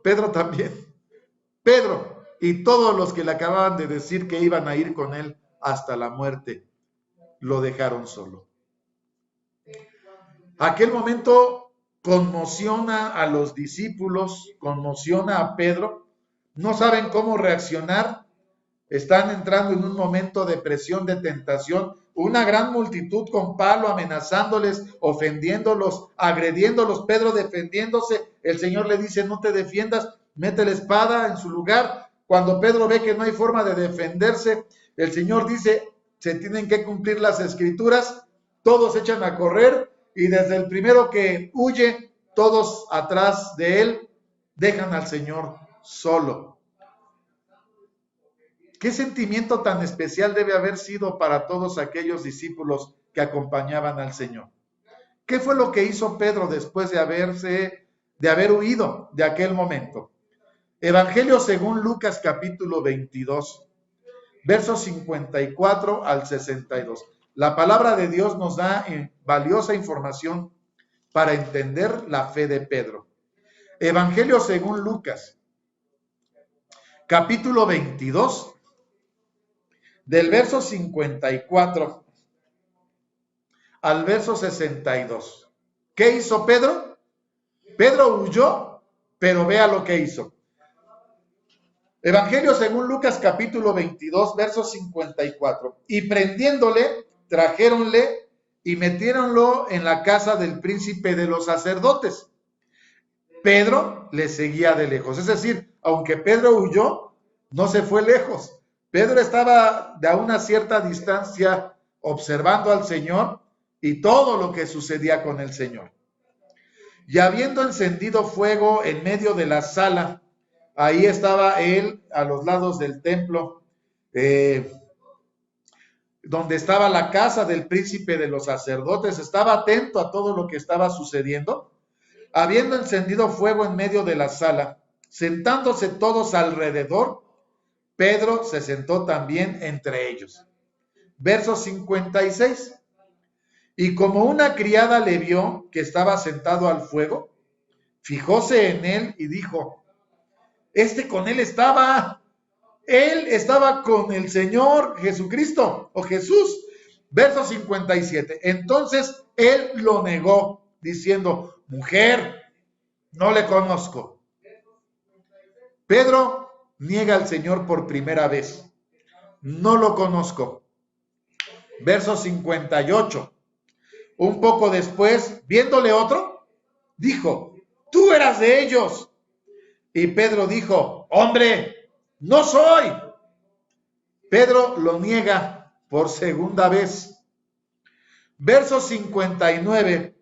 Pedro también. Pedro y todos los que le acababan de decir que iban a ir con él hasta la muerte, lo dejaron solo. Aquel momento conmociona a los discípulos, conmociona a Pedro. No saben cómo reaccionar. Están entrando en un momento de presión, de tentación. Una gran multitud con palo amenazándoles, ofendiéndolos, agrediéndolos. Pedro defendiéndose. El Señor le dice, no te defiendas, mete la espada en su lugar. Cuando Pedro ve que no hay forma de defenderse, el Señor dice, se tienen que cumplir las escrituras. Todos echan a correr y desde el primero que huye, todos atrás de él, dejan al Señor solo. ¿Qué sentimiento tan especial debe haber sido para todos aquellos discípulos que acompañaban al Señor? ¿Qué fue lo que hizo Pedro después de haber huido de aquel momento? Evangelio según Lucas capítulo 22, versos 54 al 62. La palabra de Dios nos da valiosa información para entender la fe de Pedro. Evangelio según Lucas, capítulo 22, del verso 54 al verso 62. ¿Qué hizo Pedro? Pedro huyó, pero vea lo que hizo. Evangelio según Lucas capítulo 22, verso 54. Y prendiéndole, trajéronle y metiéronlo en la casa del príncipe de los sacerdotes. Pedro le seguía de lejos. Es decir, aunque Pedro huyó, no se fue lejos. Pedro estaba a una cierta distancia observando al Señor y todo lo que sucedía con el Señor. Y habiendo encendido fuego en medio de la sala, ahí estaba él a los lados del templo, donde estaba la casa del príncipe de los sacerdotes, estaba atento a todo lo que estaba sucediendo. Habiendo encendido fuego en medio de la sala, sentándose todos alrededor, Pedro se sentó también entre ellos. Verso 56. Y como una criada le vio que estaba sentado al fuego, fijóse en él y dijo, con él estaba. Él estaba con el Señor Jesucristo o Jesús. Verso 57. Entonces él lo negó, diciendo, mujer, no le conozco. Pedro niega al Señor por primera vez. No lo conozco. Verso 58. Un poco después, viéndole otro, dijo, tú eras de ellos. Y Pedro dijo, hombre, no soy. Pedro lo niega por segunda vez. Verso 59.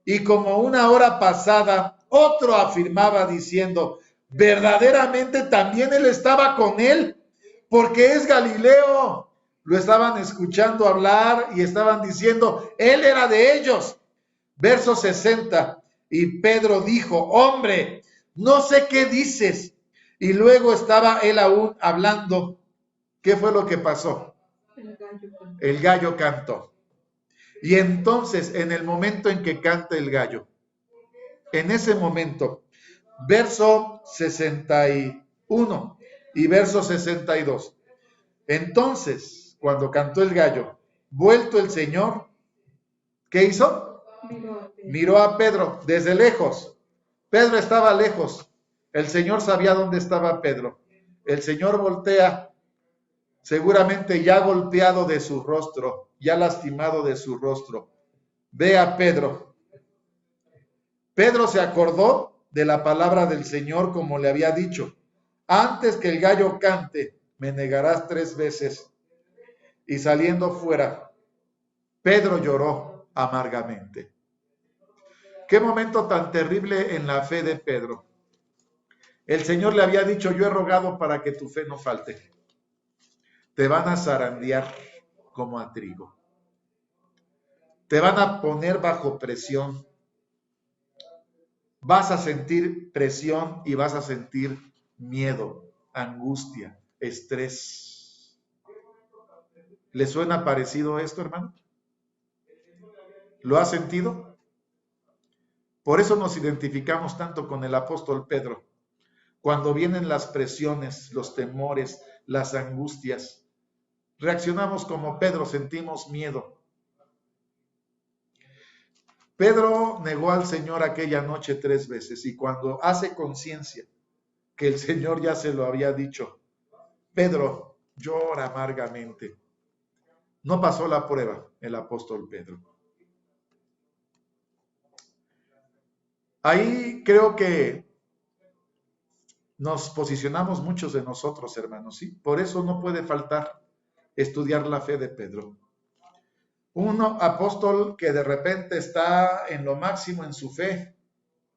Y como una hora pasada, otro afirmaba diciendo, verdaderamente también él estaba con él, porque es Galileo. Lo estaban escuchando hablar y estaban diciendo, él era de ellos. Verso 60. Y Pedro dijo, hombre, no sé qué dices. Y luego estaba él aún hablando. ¿Qué fue lo que pasó? El gallo cantó. Y entonces, en el momento en que canta el gallo, en ese momento, verso 61 y verso 62. Entonces, cuando cantó el gallo, vuelto el Señor, ¿qué hizo? Miró a Pedro desde lejos. Pedro estaba lejos. El Señor sabía dónde estaba Pedro. El Señor voltea, seguramente ya golpeado de su rostro, ya lastimado de su rostro. Ve a Pedro. Pedro se acordó de la palabra del Señor como le había dicho. Antes que el gallo cante, me negarás 3 veces. Y saliendo fuera, Pedro lloró amargamente. Qué momento tan terrible en la fe de Pedro. El Señor le había dicho, yo he rogado para que tu fe no falte. Te van a zarandear como a trigo. te van a poner bajo presión. Vas a sentir presión y vas a sentir miedo, angustia, estrés. ¿Le suena parecido esto, hermano? ¿Lo has sentido? Por eso nos identificamos tanto con el apóstol Pedro. Cuando vienen las presiones, los temores, las angustias, reaccionamos como Pedro, sentimos miedo. Pedro negó al Señor aquella noche 3 veces y cuando hace conciencia que el Señor ya se lo había dicho, Pedro llora amargamente. No pasó la prueba el apóstol Pedro. Ahí creo que nos posicionamos muchos de nosotros, hermanos, ¿sí? Por eso no puede faltar estudiar la fe de Pedro. Un apóstol que de repente está en lo máximo en su fe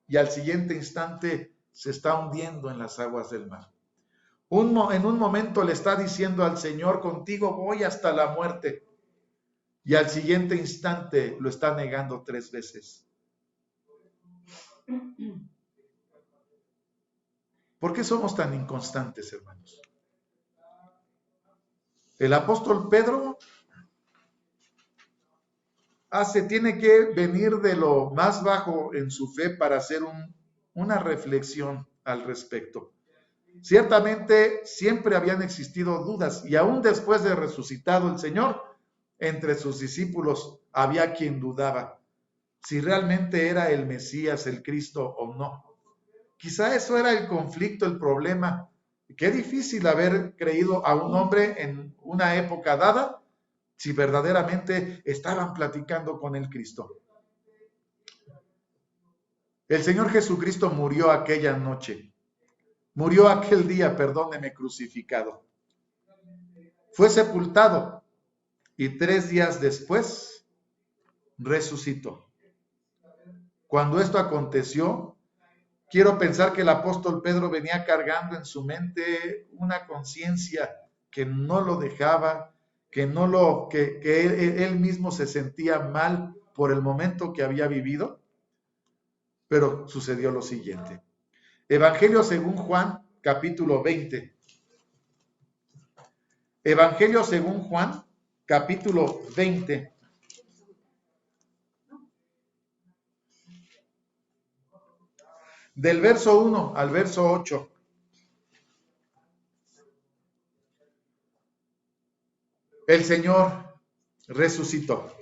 y al siguiente instante se está hundiendo en las aguas del mar. En un momento le está diciendo al Señor, contigo voy hasta la muerte. Y al siguiente instante lo está negando 3 veces. ¿Por qué somos tan inconstantes, hermanos? El apóstol Pedro tiene que venir de lo más bajo en su fe para hacer una reflexión al respecto. Ciertamente siempre habían existido dudas y aún después de resucitado el Señor, entre sus discípulos había quien dudaba si realmente era el Mesías, el Cristo o no. Quizá eso era el conflicto, el problema. Qué difícil haber creído a un hombre en una época dada si verdaderamente estaban platicando con el Cristo. El Señor Jesucristo murió aquella noche. Murió aquel día, perdóneme, crucificado. Fue sepultado y 3 días después resucitó. Cuando esto aconteció, quiero pensar que el apóstol Pedro venía cargando en su mente una conciencia que no lo dejaba, que él mismo se sentía mal por el momento que había vivido, pero sucedió lo siguiente. Evangelio según Juan, capítulo 20. Evangelio según Juan, capítulo 20. Del verso 1 al verso 8. El Señor resucitó.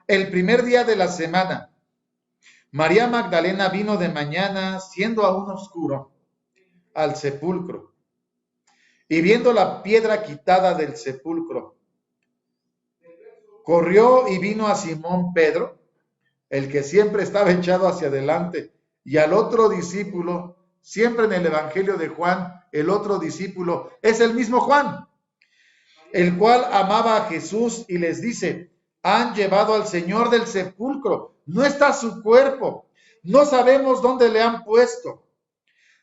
El primer día de la semana, María Magdalena vino de mañana, siendo aún oscuro, al sepulcro. Y viendo la piedra quitada del sepulcro, corrió y vino a Simón Pedro, el que siempre estaba echado hacia adelante, y al otro discípulo, siempre en el Evangelio de Juan, el otro discípulo es el mismo Juan, el cual amaba a Jesús y les dice, han llevado al Señor del sepulcro, no está su cuerpo, no sabemos dónde le han puesto.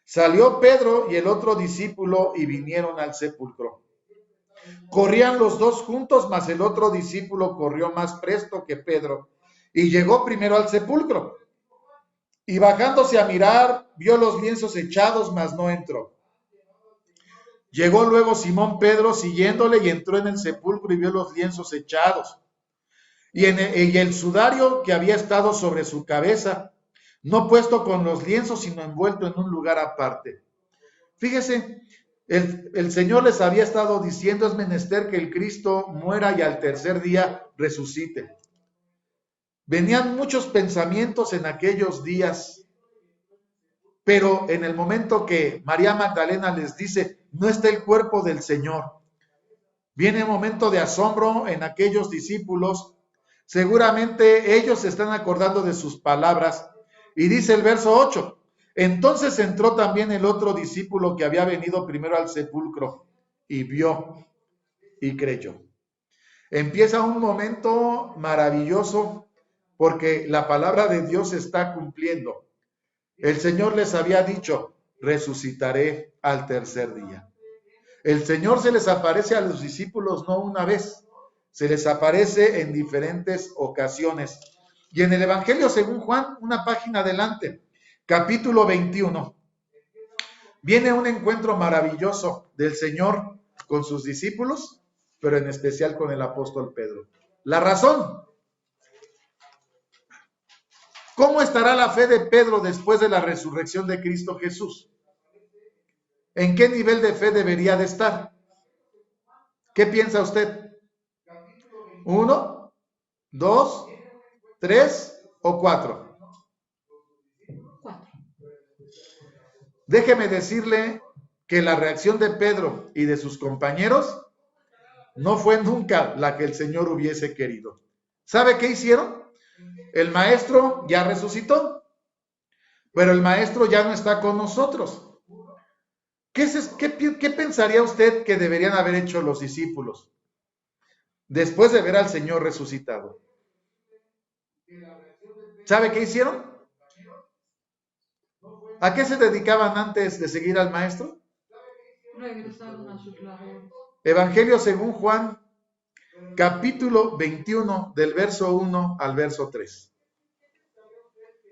Salió Pedro y el otro discípulo y vinieron al sepulcro. Corrían los dos juntos, mas el otro discípulo corrió más presto que Pedro y llegó primero al sepulcro. Y bajándose a mirar, vio los lienzos echados, mas no entró. Llegó luego Simón Pedro siguiéndole y entró en el sepulcro y vio los lienzos echados. Y el sudario que había estado sobre su cabeza, no puesto con los lienzos, sino envuelto en un lugar aparte. Fíjese, el Señor les había estado diciendo, es menester que el Cristo muera y al tercer día resucite. Venían muchos pensamientos en aquellos días, pero en el momento que María Magdalena les dice, no está el cuerpo del Señor, viene un momento de asombro en aquellos discípulos. Seguramente ellos se están acordando de sus palabras. Y dice el verso 8, entonces entró también el otro discípulo que había venido primero al sepulcro y vio y creyó. Empieza un momento maravilloso porque la palabra de Dios se está cumpliendo. El Señor les había dicho, resucitaré al tercer día. El Señor se les aparece a los discípulos no una vez, se les aparece en diferentes ocasiones. Y en el Evangelio según Juan, una página adelante, capítulo 21, viene un encuentro maravilloso del Señor con sus discípulos, pero en especial con el apóstol Pedro. La razón: ¿cómo estará la fe de Pedro después de la resurrección de Cristo Jesús? ¿En qué nivel de fe debería de estar? ¿Qué piensa usted? ¿1, 2, 3 o 4? Déjeme decirle que la reacción de Pedro y de sus compañeros no fue nunca la que el Señor hubiese querido. ¿Sabe qué hicieron? El maestro ya resucitó, pero el maestro ya no está con nosotros. ¿Qué pensaría usted que deberían haber hecho los discípulos después de ver al Señor resucitado? ¿Sabe qué hicieron? ¿A qué se dedicaban antes de seguir al maestro? Regresaron a sus labores. Evangelio según Juan, capítulo 21, del verso 1 al verso 3.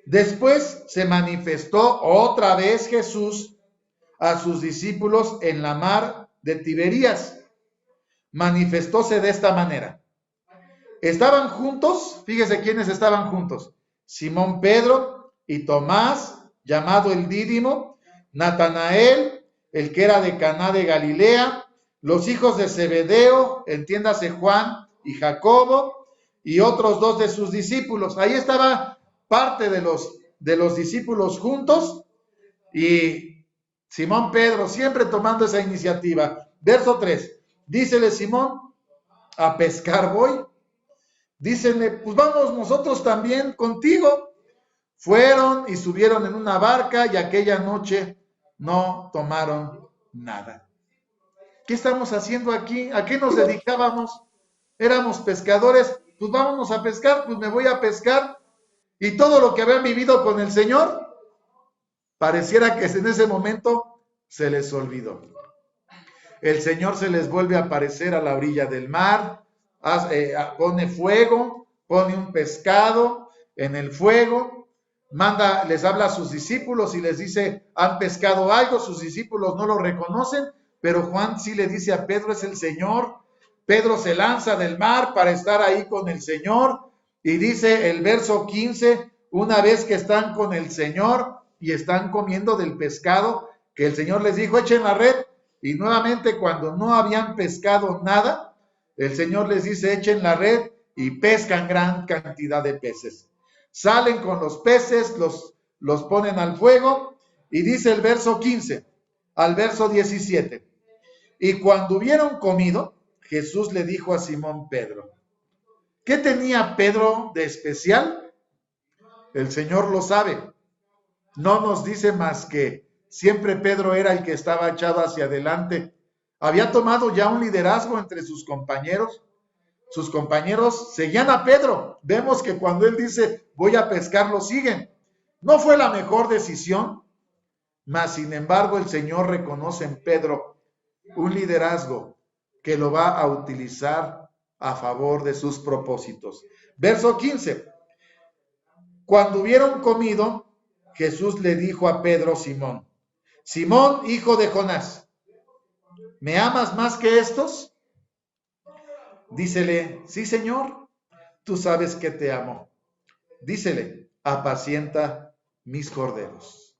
Después se manifestó otra vez Jesús a sus discípulos en la mar de Tiberías. Manifestóse de esta manera. Estaban juntos, fíjese quiénes estaban juntos: Simón Pedro y Tomás, llamado el Dídimo, Natanael, el que era de Caná de Galilea, los hijos de Zebedeo, entiéndase Juan y Jacobo, y otros 2 de sus discípulos. Ahí estaba parte de los discípulos juntos, y Simón Pedro siempre tomando esa iniciativa. Verso 3, dícele Simón: a pescar voy. Dícenle: pues vamos nosotros también contigo. Fueron y subieron en una barca, y aquella noche no tomaron nada. ¿Qué estamos haciendo aquí? ¿A qué nos dedicábamos? Éramos pescadores, pues vámonos a pescar, pues me voy a pescar. Y todo lo que habían vivido con el Señor, pareciera que en ese momento se les olvidó. El Señor se les vuelve a aparecer a la orilla del mar, pone fuego, pone un pescado en el fuego, les habla a sus discípulos y les dice: han pescado algo. Sus discípulos no lo reconocen, pero Juan sí le dice a Pedro: es el Señor. Pedro se lanza del mar para estar ahí con el Señor, y dice el verso 15, una vez que están con el Señor y están comiendo del pescado, que el Señor les dijo: echen la red. Y nuevamente, cuando no habían pescado nada, el Señor les dice: echen la red, y pescan gran cantidad de peces. Salen con los peces, los ponen al fuego, y dice el verso 15 al verso 17: y cuando hubieron comido, Jesús le dijo a Simón Pedro. ¿Qué tenía Pedro de especial? El Señor lo sabe. No nos dice más que siempre Pedro era el que estaba echado hacia adelante. Había tomado ya un liderazgo entre sus compañeros. Sus compañeros seguían a Pedro. Vemos que cuando él dice: voy a pescar, lo siguen. No fue la mejor decisión, mas sin embargo el Señor reconoce en Pedro un liderazgo que lo va a utilizar a favor de sus propósitos. Verso 15. Cuando hubieron comido, Jesús le dijo a Pedro: Simón, Simón, hijo de Jonás, ¿me amas más que estos? Dícele: sí, Señor, tú sabes que te amo. Dícele: apacienta mis corderos.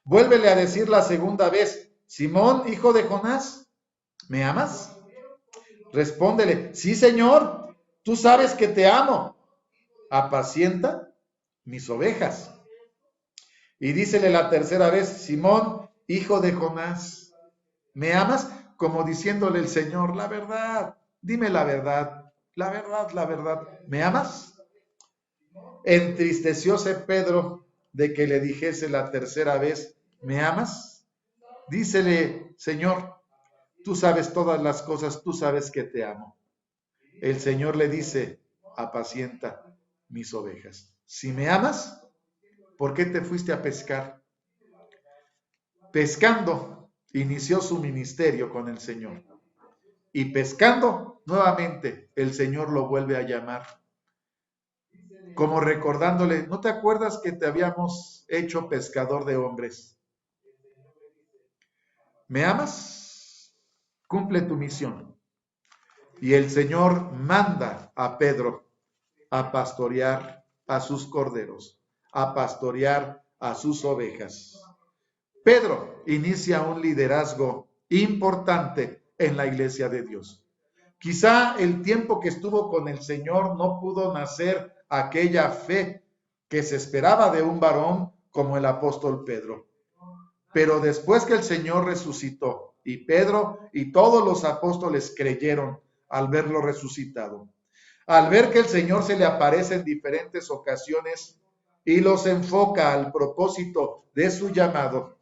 Vuélvele a decir la segunda vez: Simón, hijo de Jonás, ¿me amas? Respóndele: sí, Señor, tú sabes que te amo. Apacienta mis ovejas. Y dícele la tercera vez: Simón, hijo de Jonás, ¿me amas? Como diciéndole el Señor: la verdad, dime la verdad, la verdad, la verdad, ¿me amas? Entristecióse Pedro de que le dijese la tercera vez: ¿me amas? Dícele: Señor, tú sabes todas las cosas, tú sabes que te amo. El Señor le dice: apacienta mis ovejas. Si me amas, ¿por qué te fuiste a pescar? Pescando, inició su ministerio con el Señor. Y pescando, nuevamente el Señor lo vuelve a llamar, como recordándole, ¿no te acuerdas que te habíamos hecho pescador de hombres? ¿Me amas? Cumple tu misión. Y el Señor manda a Pedro a pastorear a sus corderos, a pastorear a sus ovejas. Pedro inicia un liderazgo importante en la iglesia de Dios. Quizá el tiempo que estuvo con el Señor no pudo nacer aquella fe que se esperaba de un varón como el apóstol Pedro. Pero después que el Señor resucitó y Pedro y todos los apóstoles creyeron al verlo resucitado, al ver que el Señor se le aparece en diferentes ocasiones y los enfoca al propósito de su llamado,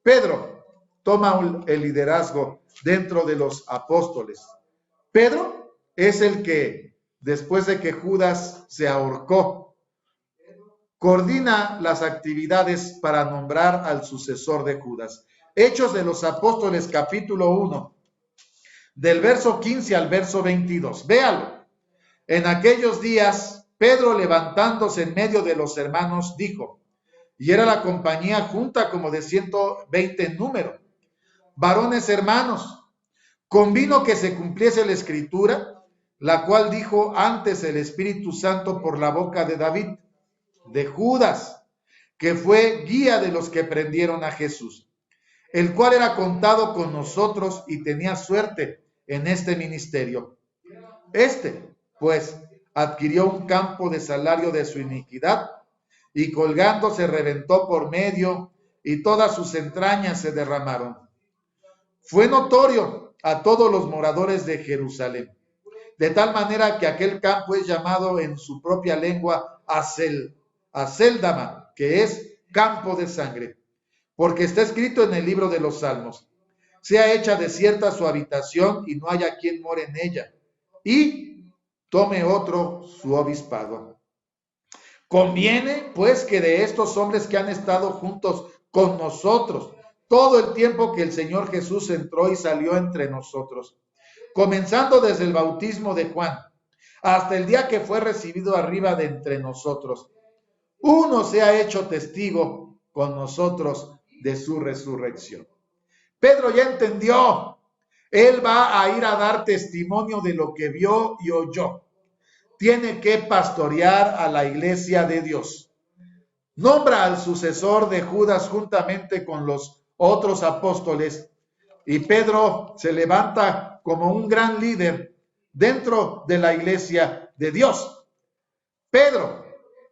Pedro toma el liderazgo dentro de los apóstoles. Pedro es el que, después de que Judas se ahorcó, coordina las actividades para nombrar al sucesor de Judas. Hechos de los Apóstoles, capítulo 1, del verso 15 al verso 22. Véalo. En aquellos días, Pedro, levantándose en medio de los hermanos, dijo, y era la compañía junta como de 120 en número: varones hermanos, convino que se cumpliese la escritura, la cual dijo antes el Espíritu Santo por la boca de David, de Judas, que fue guía de los que prendieron a Jesús, el cual era contado con nosotros y tenía suerte en este ministerio. Este, pues, adquirió un campo de salario de su iniquidad, y colgando se reventó por medio, y todas sus entrañas se derramaron. Fue notorio a todos los moradores de Jerusalén, de tal manera que aquel campo es llamado en su propia lengua Acéldama, que es campo de sangre, porque está escrito en el libro de los Salmos: sea hecha desierta su habitación y no haya quien more en ella, y tome otro su obispado. Conviene, pues, que de estos hombres que han estado juntos con nosotros todo el tiempo que el Señor Jesús entró y salió entre nosotros, comenzando desde el bautismo de Juan hasta el día que fue recibido arriba de entre nosotros, uno se ha hecho testigo con nosotros de su resurrección. Pedro ya entendió. Él va a ir a dar testimonio de lo que vio y oyó. Tiene que pastorear a la iglesia de Dios. Nombra al sucesor de Judas juntamente con los otros apóstoles, y Pedro se levanta como un gran líder dentro de la iglesia de Dios. Pedro,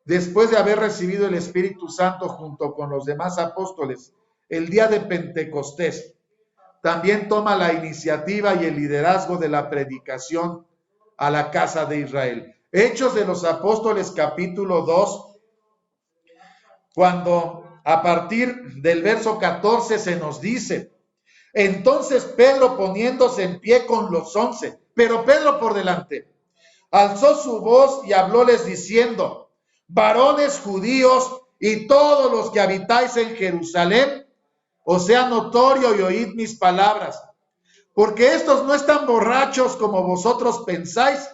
después de haber recibido el Espíritu Santo junto con los demás apóstoles el día de Pentecostés, también toma la iniciativa y el liderazgo de la predicación a la casa de Israel. Hechos de los Apóstoles, capítulo 2, cuando a partir del verso 14 se nos dice: entonces Pedro, poniéndose en pie con los 11, pero Pedro por delante, alzó su voz y hablóles diciendo: varones judíos y todos los que habitáis en Jerusalén, os sea notorio y oíd mis palabras, porque estos no están borrachos como vosotros pensáis,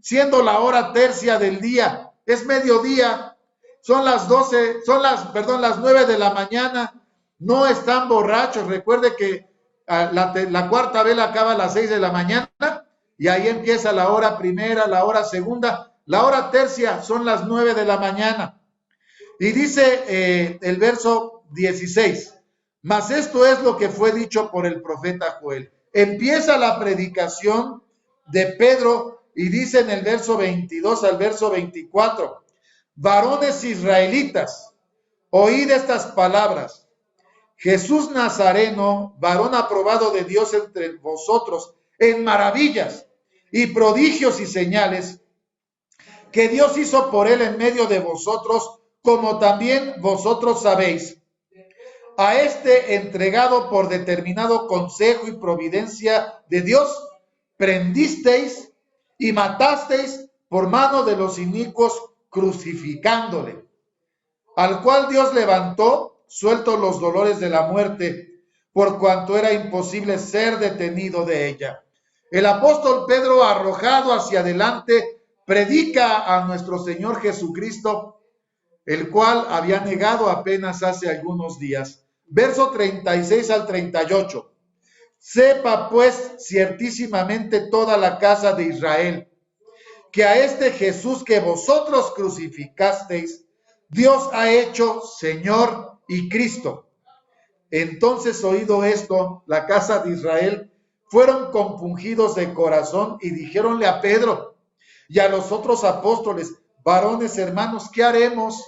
siendo la hora tercia del día, es mediodía, son las 9 de la mañana, no están borrachos. Recuerde que la cuarta vela acaba a las 6 de la mañana, y ahí empieza la hora primera, la hora segunda, la hora tercia son las 9 de la mañana. Y dice el verso 16, mas esto es lo que fue dicho por el profeta Joel. Empieza la predicación de Pedro y dice en el verso 22 al verso 24, varones israelitas, oíd estas palabras. Jesús Nazareno, varón aprobado de Dios entre vosotros en maravillas y prodigios y señales, que Dios hizo por él en medio de vosotros, como también vosotros sabéis. A este entregado por determinado consejo y providencia de Dios, prendisteis y matasteis por mano de los inicuos, crucificándole, al cual Dios levantó, sueltos los dolores de la muerte, por cuanto era imposible ser detenido de ella. El apóstol Pedro, arrojado hacia adelante, predica a nuestro Señor Jesucristo, el cual había negado apenas hace algunos días. Verso 36 al 38. Sepa pues ciertísimamente toda la casa de Israel, que a este Jesús que vosotros crucificasteis, Dios ha hecho Señor y Cristo. Entonces, oído esto, la casa de Israel fueron compungidos de corazón y dijéronle a Pedro y a los otros apóstoles: varones hermanos, ¿qué haremos?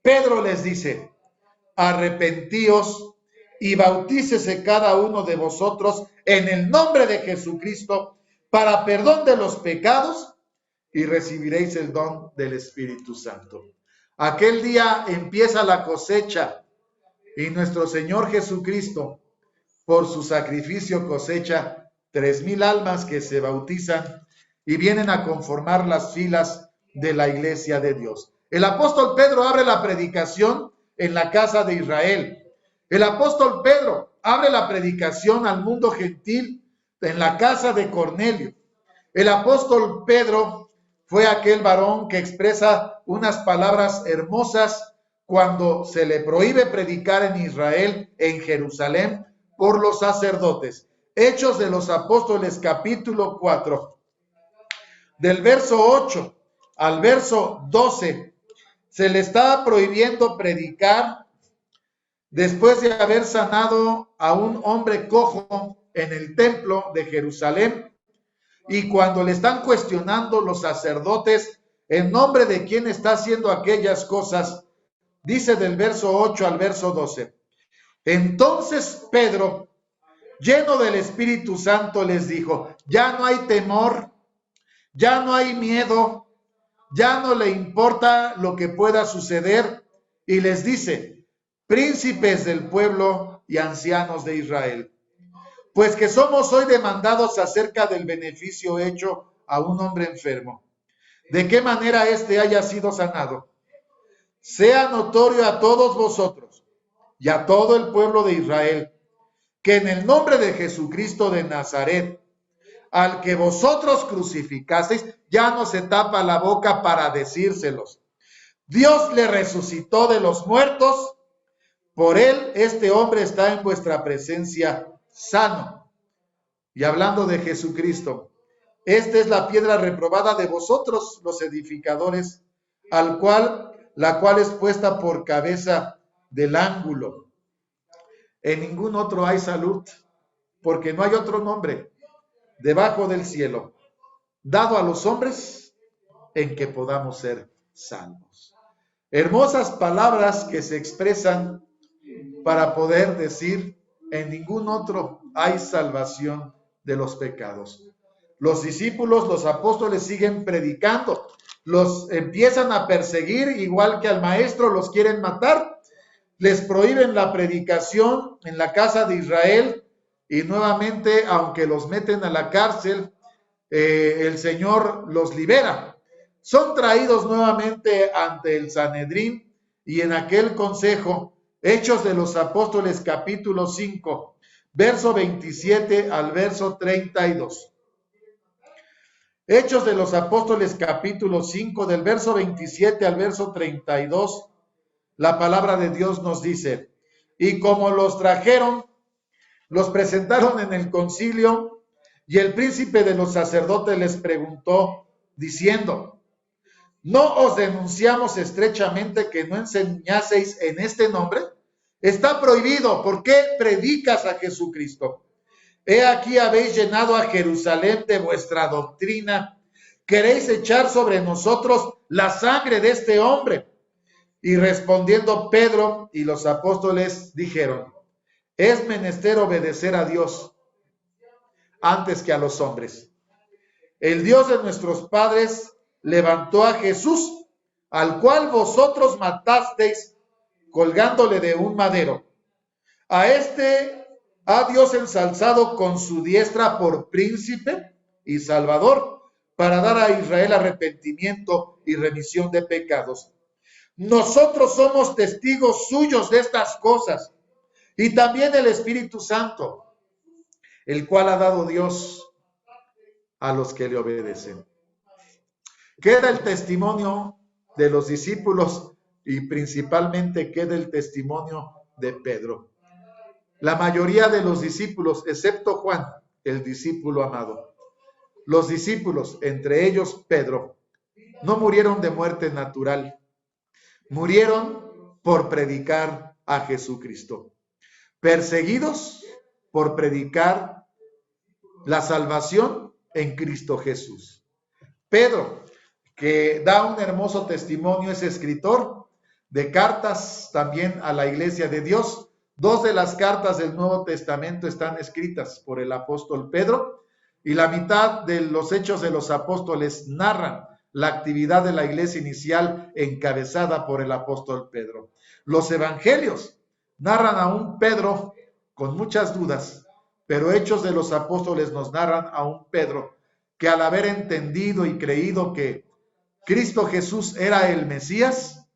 Pedro les dice: arrepentíos y bautícese cada uno de vosotros en el nombre de Jesucristo para perdón de los pecados y recibiréis el don del Espíritu Santo. Aquel día empieza la cosecha y nuestro Señor Jesucristo, por su sacrificio, cosecha 3,000 almas que se bautizan y vienen a conformar las filas de la iglesia de Dios. El apóstol Pedro abre la predicación en la casa de Israel. El apóstol Pedro abre la predicación al mundo gentil en la casa de Cornelio. El apóstol Pedro fue aquel varón que expresa unas palabras hermosas cuando se le prohíbe predicar en Israel, en Jerusalén, por los sacerdotes. Hechos de los Apóstoles, capítulo 4, del verso 8 al verso 12, se le estaba prohibiendo predicar después de haber sanado a un hombre cojo en el templo de Jerusalén. Y cuando le están cuestionando los sacerdotes en nombre de quién está haciendo aquellas cosas, dice del verso 8 al verso 12. Entonces Pedro, lleno del Espíritu Santo, les dijo: ya no hay temor, ya no hay miedo, ya no le importa lo que pueda suceder. Y les dice: príncipes del pueblo y ancianos de Israel, pues que somos hoy demandados acerca del beneficio hecho a un hombre enfermo, de qué manera éste haya sido sanado, sea notorio a todos vosotros y a todo el pueblo de Israel, que en el nombre de Jesucristo de Nazaret, al que vosotros crucificasteis, ya no se tapa la boca para decírselos. Dios le resucitó de los muertos, por él este hombre está en vuestra presencia sano. Y hablando de Jesucristo, esta es la piedra reprobada de vosotros los edificadores, la cual es puesta por cabeza del ángulo. En ningún otro hay salud, porque no hay otro nombre debajo del cielo dado a los hombres en que podamos ser salvos. Hermosas palabras que se expresan para poder decir: en ningún otro hay salvación de los pecados. Los discípulos, los apóstoles siguen predicando, los empiezan a perseguir, igual que al maestro los quieren matar, les prohíben la predicación en la casa de Israel y nuevamente, aunque los meten a la cárcel, el Señor los libera. Son traídos nuevamente ante el Sanedrín y en aquel consejo, Hechos de los Apóstoles, capítulo 5, verso 27 al verso 32. Hechos de los Apóstoles, capítulo 5, del verso 27 al verso 32, la palabra de Dios nos dice: y como los trajeron, los presentaron en el concilio, y el príncipe de los sacerdotes les preguntó, diciendo: ¿no os denunciamos estrechamente que no enseñaseis en este nombre? Está prohibido. ¿Por qué predicas a Jesucristo? He aquí habéis llenado a Jerusalén de vuestra doctrina. ¿Queréis echar sobre nosotros la sangre de este hombre? Y respondiendo Pedro y los apóstoles dijeron: es menester obedecer a Dios antes que a los hombres. El Dios de nuestros padres levantó a Jesús, al cual vosotros matasteis colgándole de un madero. A este ha Dios ensalzado con su diestra por príncipe y salvador, para dar a Israel arrepentimiento y remisión de pecados. Nosotros somos testigos suyos de estas cosas, y también el Espíritu Santo, el cual ha dado Dios a los que le obedecen. Queda el testimonio de los discípulos y principalmente queda el testimonio de Pedro. La mayoría de los discípulos, excepto Juan, el discípulo amado, los discípulos, entre ellos Pedro, no murieron de muerte natural, murieron por predicar a Jesucristo, perseguidos por predicar la salvación en Cristo Jesús. Pedro, que da un hermoso testimonio, es escritor de cartas también a la iglesia de Dios. 2 de las cartas del Nuevo Testamento están escritas por el apóstol Pedro y la mitad de los Hechos de los Apóstoles narran la actividad de la iglesia inicial encabezada por el apóstol Pedro. Los evangelios narran a un Pedro con muchas dudas, pero Hechos de los Apóstoles nos narran a un Pedro que al haber entendido y creído que Cristo Jesús era el Mesías,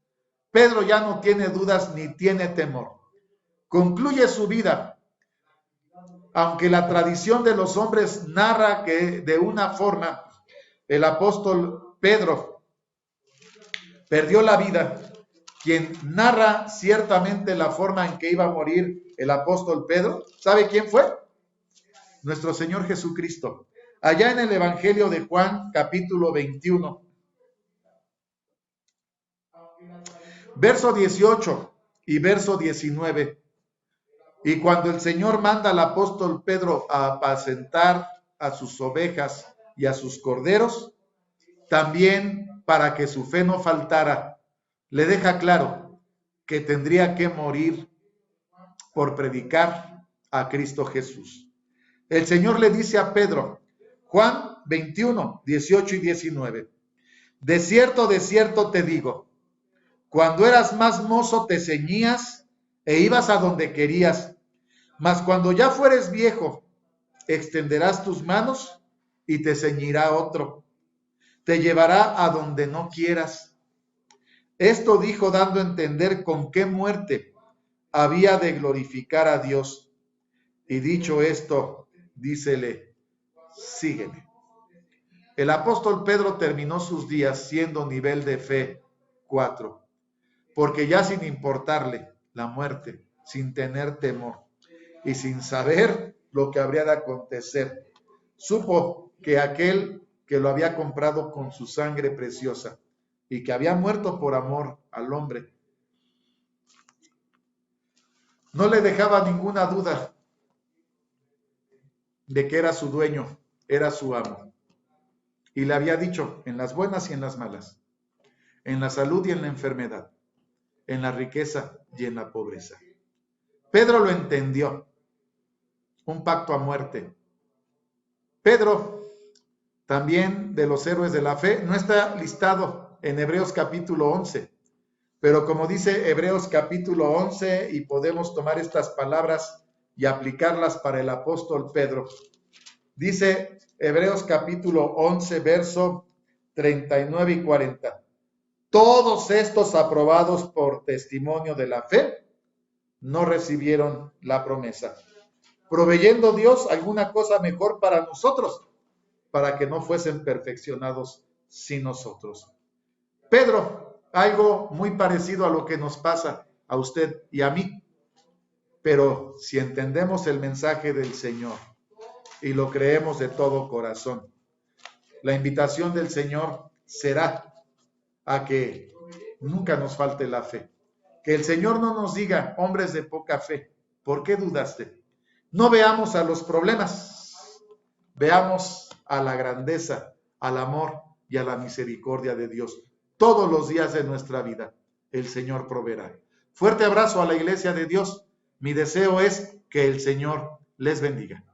Pedro ya no tiene dudas ni tiene temor. Concluye su vida, aunque la tradición de los hombres narra que de una forma el apóstol Pedro perdió la vida. Quien narra ciertamente la forma en que iba a morir el apóstol Pedro, ¿sabe quién fue? Nuestro Señor Jesucristo. Allá en el Evangelio de Juan, capítulo 21, verso 18 y verso 19. Y cuando el Señor manda al apóstol Pedro a apacentar a sus ovejas y a sus corderos, también para que su fe no faltara, le deja claro que tendría que morir por predicar a Cristo Jesús. El Señor le dice a Pedro, Juan 21, 18 y 19, de cierto te digo, cuando eras más mozo te ceñías e ibas a donde querías, mas cuando ya fueres viejo, extenderás tus manos y te ceñirá otro, te llevará a donde no quieras. Esto dijo dando a entender con qué muerte había de glorificar a Dios. Y dicho esto, dícele, sígueme. El apóstol Pedro terminó sus días siendo nivel de fe 4, porque ya sin importarle la muerte, sin tener temor y sin saber lo que habría de acontecer, supo que aquel que lo había comprado con su sangre preciosa y que había muerto por amor al hombre, no le dejaba ninguna duda de que era su dueño, era su amo. Y le había dicho en las buenas y en las malas, en la salud y en la enfermedad, en la riqueza y en la pobreza. Pedro lo entendió, un pacto a muerte. Pedro, también de los héroes de la fe, no está listado en Hebreos capítulo 11, pero como dice Hebreos capítulo 11, y podemos tomar estas palabras y aplicarlas para el apóstol Pedro, dice Hebreos capítulo 11, verso 39 y 40. Todos estos aprobados por testimonio de la fe no recibieron la promesa, proveyendo Dios alguna cosa mejor para nosotros, para que no fuesen perfeccionados sin nosotros. Pedro, algo muy parecido a lo que nos pasa a usted y a mí, pero si entendemos el mensaje del Señor y lo creemos de todo corazón, la invitación del Señor será a que nunca nos falte la fe. Que el Señor no nos diga, hombres de poca fe, ¿por qué dudaste? No veamos a los problemas, veamos a la grandeza, al amor y a la misericordia de Dios. Todos los días de nuestra vida, el Señor proveerá. Fuerte abrazo a la iglesia de Dios. Mi deseo es que el Señor les bendiga.